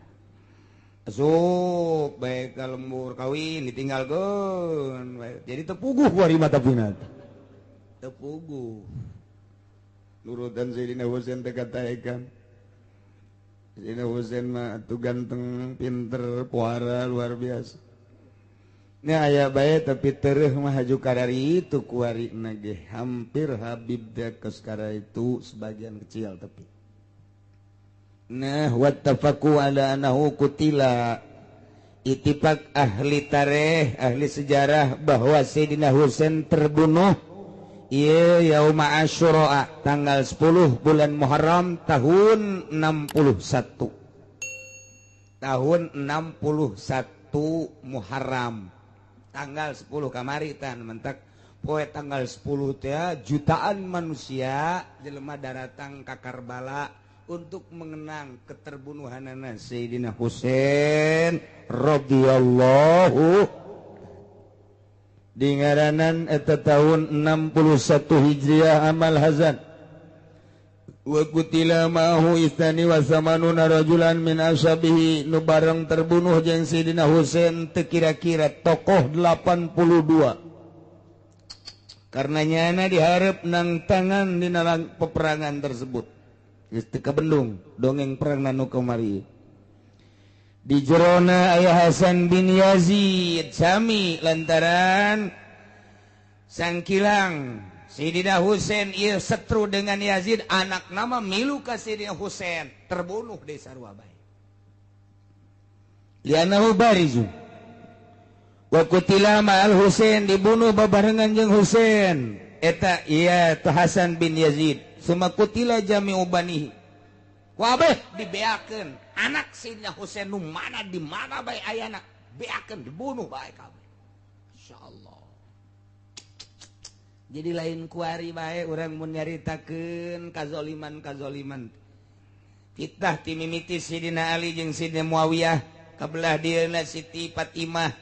Asup bae ka lembur kawin ditinggalkeun bae. Jadi teu puguh kuari mata pinat. Teu puguh. Nurutan Sayyidina Husain teh kataekan. Sayyidina Husain mah atuh ganteng, pinter, puara luar biasa. Ini aya bae tapi tereuh mah haju kadari itu kuarina ge. Hampir Habib teh geus kada itu sebagian kecil tapi. Nah, wattafaqu ala annahu qutila. Ittifaq ahli tarikh, ahli sejarah bahwa Sayyidina Husain terbunuh yauma Asyura tanggal 10 bulan Muharram tahun 61. Tahun 61 Muharram. Tanggal 10 kamari tah mentak poe tanggal 10 teh jutaan manusia jelema daratang ka Karbala untuk mengenang keterbunuhanana Sayyidina Husain radhiyallahu di ngaranan eta tahun 61 Hijriah amal hazan wa qutila ma'ahu istani wa samanuna rajulan min ashabihi nu bareng terbunuh jeung Sayyidina Husain teu kira-kira tokoh 82 karenanya diharap nang tangan dina peperangan tersebut geus teu kabendung dongeng perang nu kamari. Di jerona ayah Hasan bin Yazid sami lantaran sangkilang Sayyidina Husain ieu setru dengan Yazid anak nama milu ka Sayyidina Husain terbunuh di sarua bae. Lianahu barizu wa qutila ma'al Husain dibunuh babarengan jeung Husain eta ieu Hasan bin Yazid summa qutila jami'u banihi wabeh dibeakeun anak Sayyidina Husain nu mana di mana bae ayana beakeun dibunuh bae kabeh. Insyaallah. Jadi lain kuari bae urang mun nyaritakeun kazaliman. Fitnah ti mimiti Sidina Ali jeung Sidina Muawiyah, kabelah dieuna Siti Fatimah,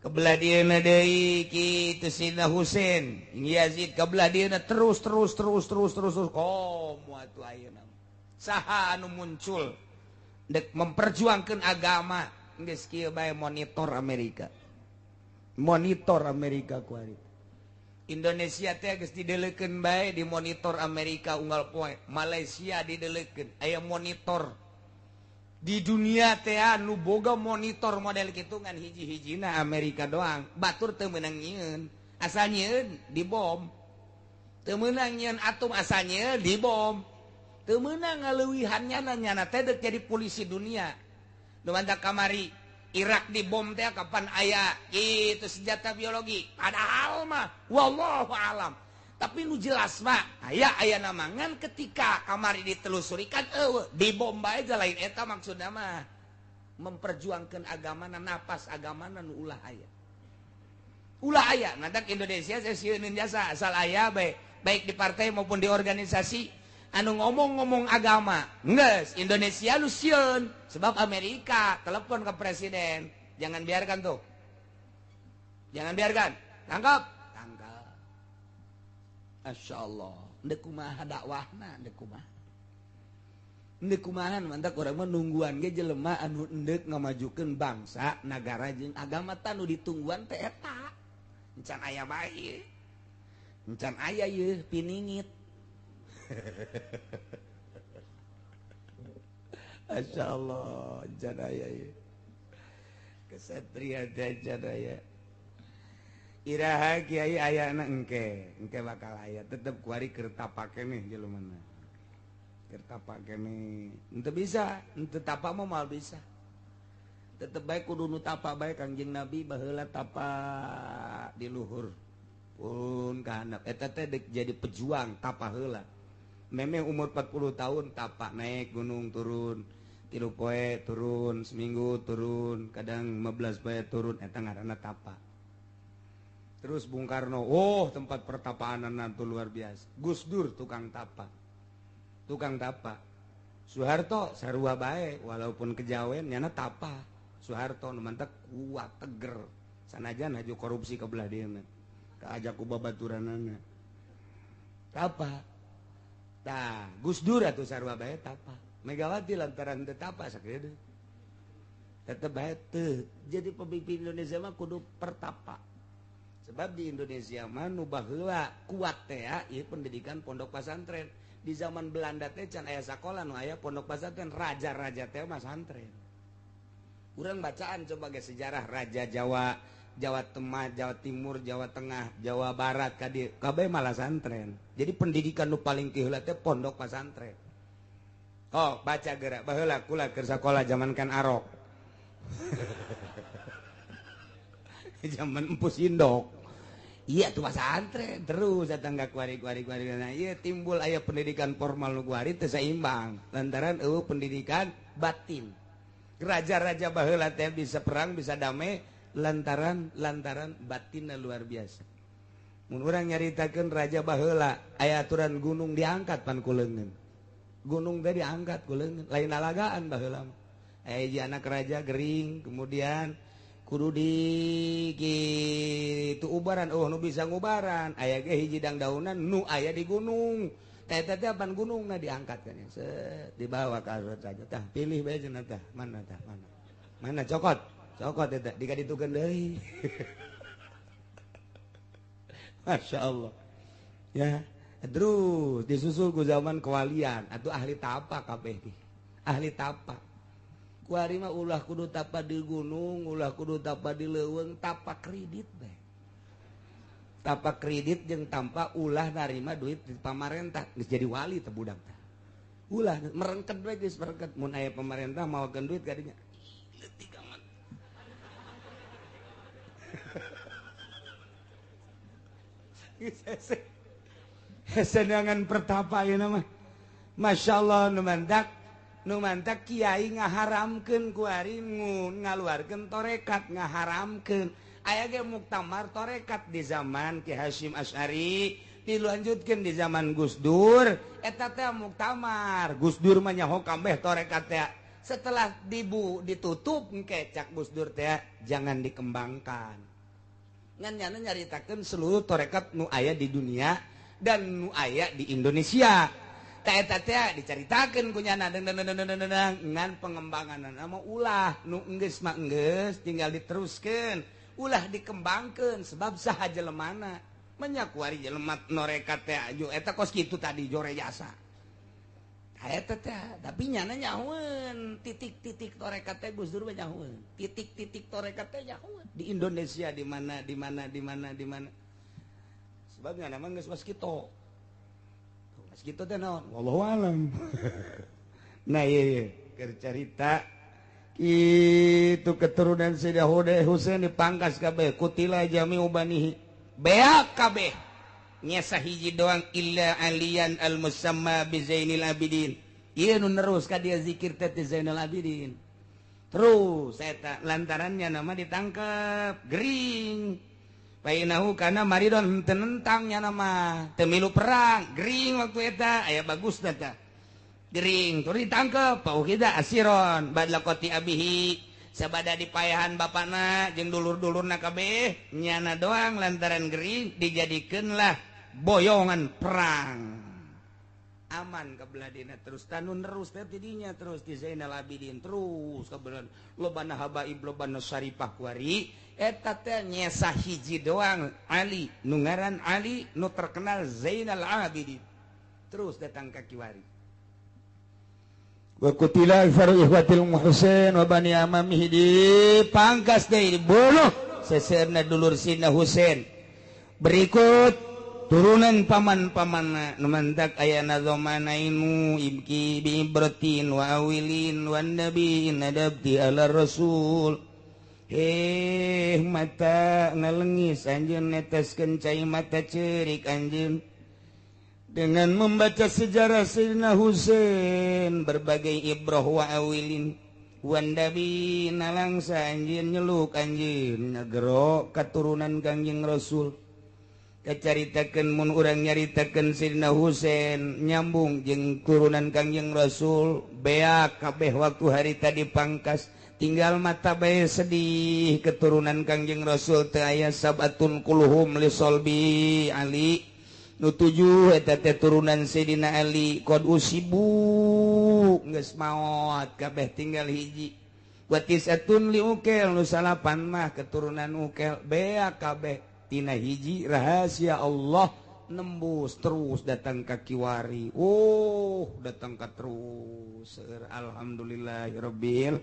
kabelah dieuna deui kitu Sidina Husain, Yazid kabelah dieuna terus komo atuh ayeuna. Saha anu muncul dek memperjuangkeun agama geus kieu bae monitor Amerika kuari. Indonesia teh geus didelekeun bae di monitor Amerika unggal poe. Malaysia didelekeun aya monitor. Di dunia teh anu boga monitor model kitu ngan hiji-hijina Amerika doang. Batur teu meunang nyieun, asa nyieun dibom. Teu meunang nyieun atom asa nyieun dibom. Teu meunang ngaleuwihannya nyana teh deuk jadi polisi dunia. Nu mantap kamari Irak dibom teh kapan aya itu senjata biologi, padahal mah wallahu alam. Tapi nu jelas mah aya namangan ketika kamari ditelusuri kan dibom bae lain eta maksudna mah memperjuangkan agama napas agama nu ulah aya nadak Indonesia saya sieun jasa asal aya baik di partai maupun di organisasi anu ngomong agama geus Indonesia lu sieun sebab Amerika telepon ke presiden jangan biarkan tangkap masyaallah ndek kumaha dakwahna ndek kumaha mantap urang mah nungguan ge jelema anu endek ngamajukeun bangsa nagara jeung agama tanu ditungguan teh eta encan aya bae encan aya yeuh piningit. Masya Allah jadaya ya kesatria jadaya iraha kiai ayana engke bakal aya tetep kuari keur tapake nih jelemana keur tapake nih henteu bisa henteu tapak mah moal bisa tetep bae kudu nu tapak bae Kangjeng Nabi baheula tapak di luhur pun ka handap eta teh jadi pejuang tapak heula. Memang umur 40 tahun tapak naik gunung turun 3 poe turun seminggu turun kadang 15 poe turun eta ngaranna tapak. Terus Bung Karno tempat pertapaanna tuh luar biasa. Gus Dur tukang tapak Soeharto sarua bae walaupun kejawen nyana tapak. Soeharto nu mantep kuat teger sanajan haju korupsi ke belah dieu mah kaajak ku babaturanana tapak. Nah, Gus Dur atuh sarua bae tapak. Megawati lantaran teu tapak sakieu. Tetep bae teu. Jadi pemimpin Indonesia mah kudu pertapa. Sebab di Indonesia mah nu baheula kuat teh ieu pendidikan pondok pesantren. Di zaman Belanda teh can aya sakola nu aya pondok pesantren, raja-raja teh mah santren. Urang bacaan coba ge sejarah raja Jawa Timur, Jawa Tengah, Jawa Barat kabeh malah santren. Jadi pendidikan nu paling tiheula teh pondok pesantren. Baca geura baheula kula keur sakola zaman kan Arok. Zaman Empu Sindok. Iya tuh pesantren terus datang ka kuari-kuari nah ieu timbul aya pendidikan formal nu kuari teu saimbang lantaran pendidikan batin. Raja-raja baheula teh bisa perang bisa damai lantaran batinna luar biasa. Mun urang nyaritakeun raja baheula aya aturan gunung diangkat pan ku leungeun. Gunung teh diangkat ku leungeun, lain alagaan baheula. Aya hiji anak raja gering kemudian kudu di kitu ubaran nu bisa ngubaran. Aya ge hiji dangdaunan nu aya di gunung. Teh pan gunungna diangkat kan set dibawa ka raja. Tah pilih bae cenah tah. Mana tah? Mana cokot eta dikaditukeun deui. Masya Allah ya terus disusul ku zaman kewalian atuh ahli tapak kabeh ahli tapak kuari mah ulah kudu tapak di gunung ulah kudu tapak di leuweung tapak kredit bae tapak kredit jeung tanpa ulah narima duit di pamarentah geus jadi wali teh budak teh ulah merengket bae geus merengket mun aya pamarentah mawakeun duit ka dinya Sedangan pertapa ya nama, masya Allah numandak nu mantak kiai ngaharamkeun ku ari ngaluarkeun torekat ngaharamkeun aya ge muktamar torekat di zaman Ki Hasyim Asy'ari dilanjutkeun di zaman Gus Dur eta teh muktamar Gus Dur mah nyaho kabeh torekat teh setelah ditutup engke cak Gus Dur teh jangan dikembangkan ngan nyana nyaritakeun seluruh torekat nu aya di dunia dan nu aya di Indonesia eta teh dicaritakeun ku nyana ngan pengembangan mah ulah nu enggeus mah enggeus tinggal diteruskeun ulah dikembangkeun sebab saha jelemana menyaku ari jelema norekat teh aju eta kos kitu tadi jore jasa eta teh tapi nyana nyahoeun titik-titik torekat teh Gus Dur nyahoeun titik-titik torekat teh nyahoeun di Indonesia di mana sebab nyana mah geus was kitu gitu teh naon wallahu alam nah iya keur carita itu keturunan Sayyidah Husain dipangkas kabeh kutila jami'u banihi beak kabeh nya sahiji doang illa aliyan al musamma bi Zainil Abidin ieu nu nerus ka dia zikir teh Zainal Abidin terus eta lantarannya nama ditangkap gering Painahu kana maridon tenentangnya nama temilu perang gering waktu eta aya bagus data gering tur ditangkep pau kita asiron badlaqati abihi sabada dipayahan bapana jeung dulur-dulurna kabeh nyana doang lantaran gering dijadikeunlah boyongan perang aman kabelah dina terus tanun terus teh tidinya terus di Zainal Abidin terus kabelah lobana habaib lobana syarifah kuari eta teh nyesa hiji doang Ali nu ngaran Ali nu terkenal Zainal Abidin terus datang ka kiwari wa qutila faru ihwatil Husain wa bani amamihi dipangkas deui dibunuh seseurna dulur Sina Husain berikut turunan paman-pamanna nu mantak ayana zamanainu ibki bi ibratin wa awilin wan nabiin adabti ala rasul mata ngalengis anjeun neteskeun cai mata ceurik anjeun dengan membaca sejarah Sayyidina Husain berbagai ibrah wa awilin wan nabiin langsa anjeun nyeluk anjeun ngagero katurunan Kangjeng Rasul caritakeun mun urang nyaritakeun Sayyidina Husain nyambung jeung turunan Kangjeng Rasul beak kabeh waktu harita dipangkas tinggal mata bae sedih keturunan Kangjeng Rasul teu aya sabatun kuluhum li solbi Ali nu 7 eta teh turunan Sayyidina Ali qad usibu geus maot kabeh tinggal hiji wa tisatun li ukel nu 8 mah keturunan ukel beak kabeh tina hiji rahasia Allah nembus terus datang ka kiwari datang ka terus alhamdulillahirabbil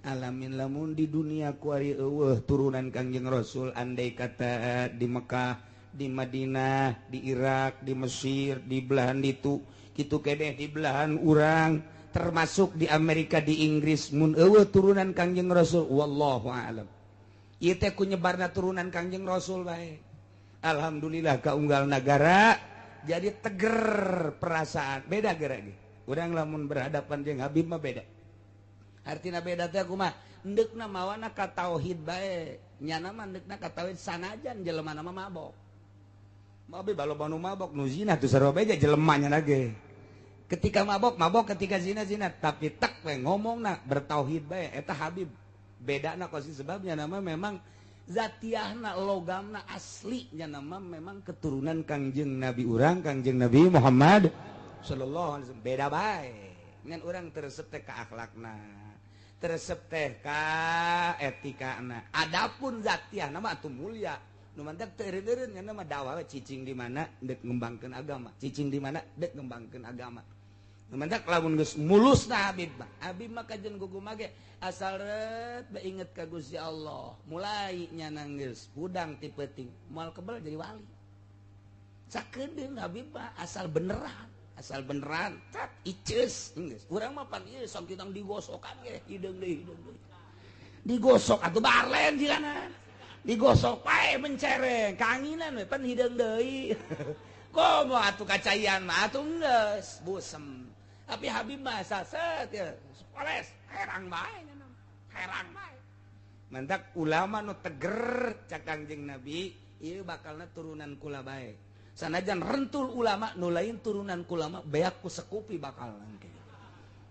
alamin lamun di dunia kuari eueuh turunan Kangjeng Rasul andai kata di Mekah di Madinah di Irak di Mesir di belahan ditu kitu kedeh di belahan urang termasuk di Amerika di Inggris mun eueuh turunan Kangjeng Rasul wallahu a'lam ieu teh ku nyebarna turunan Kangjeng Rasul bae. Alhamdulillah kaunggal negara jadi teger perasaan. Beda geura ge. Urang lamun berhadapan jeung Habib mah beda. Artina beda teh kumaha? Endeukna mawana ka tauhid bae. Nyana mah endeukna ka tauhid sanajan jelemana mah mabok. Mabe baloba nu mabok nu zina tuh sarua beja jelemanya ge. Ketika mabok, ketika zina, tapi tek we ngomongna bertauhid bae eta Habib. Beda na kosi sebabnya nama memang zatiahna logamna aslinya nama memang keturunan Kangjeng Nabi urang Kangjeng Nabi Muhammad sallallahu alaihi wasallam beda bae ngan urang teresep teh ka akhlakna teresep teh ka etikana adapun zatiahna mah atuh mulia nu mantak teu eureun nya mah dakwah cicing di mana deuk ngembangkeun agama cicing di mana deuk ngembangkeun agama mantak lamun geus mulusna Habib mah kajen gugum ge asal ret inget ka Gusti Allah mulai nyana geus hudang ti peuting moal kebal jadi wali sakedeung Habib mah asal beneran tat iceus geus urang mah pan ieu sok kitang digosokan ge hideung deui digosok atuh barlen jigana digosok pae mencereng kanginan we pan hideung deui komo atuh kacayan mah atuh geus busem Tapi Habib mah saset ya, poles, herang bae, herang bae. Mantak ulama nu teger cak Kangjeng Nabi, ieu bakalna turunan kula bae. Sanajan rentul ulama nu lain turunan ulama beak ku sekupi bakalan kitu.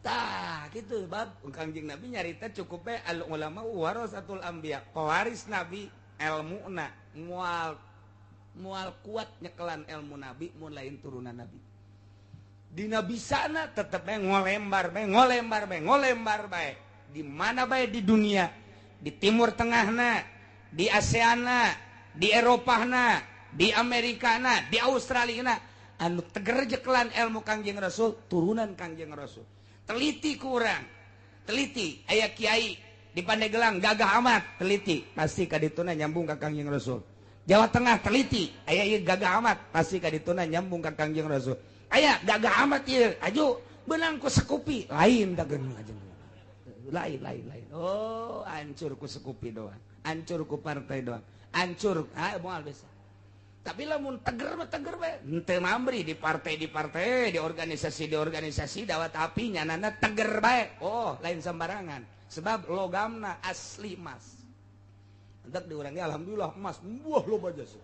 Tah kitu bab Kangjeng Nabi nyarita cukup bae al ulama warasatul anbiya, pewaris Nabi ilmuna moal kuat nyekelan ilmu Nabi mun lain turunan Nabi. Dina bisana tetep bae ngolembar bae. Di mana bae di dunia, di Timur Tengahna, di ASEANna, di Eropahna, di Amerikana, di Australiana, anu teger jekelan ilmu Kangjeng Rasul, turunan Kangjeng Rasul. Teliti kurang, teliti aya kiai di Pandeglang gagah amat, teliti pasti kadituna nyambung ka Kangjeng Rasul. Jawa Tengah teliti aya ieu gagah amat, pasti kadituna nyambung ka Kangjeng Rasul. Aya gagah amat ieu aju benang ku sekupi lain dageun ajeng lain oh hancur ku sekupi doang, hancur ku partai doang, hancur moal bisa. Tapi lamun teger bae henteu mambri di partai di organisasi dawat api nyanana teger bae. Oh lain sembarangan sebab logamna asli emas. Entek di urang alhamdulillah emas buah loba jasa.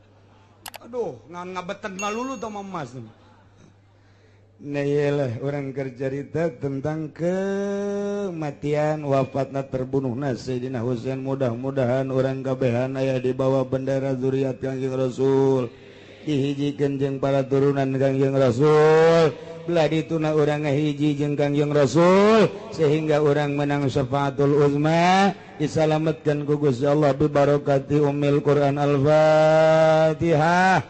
Aduh ngan ngabetan malulu teh emas. Nah iyalah orang kerjarita tentang kematian wafatna terbunuhna Sayyidina Husain. Mudah-mudahan orang kabehan aya di bawah bendera zuriat Kangjeng Rasul, dihijikeun jeung para turunan Kangjeng Rasul, belah dituna urang ngahiji jeung Kangjeng Rasul sehingga orang menang syafaatul uzma, disalametkeun ku Gusti Allah bi barakati ummil Quran al-Fatihah.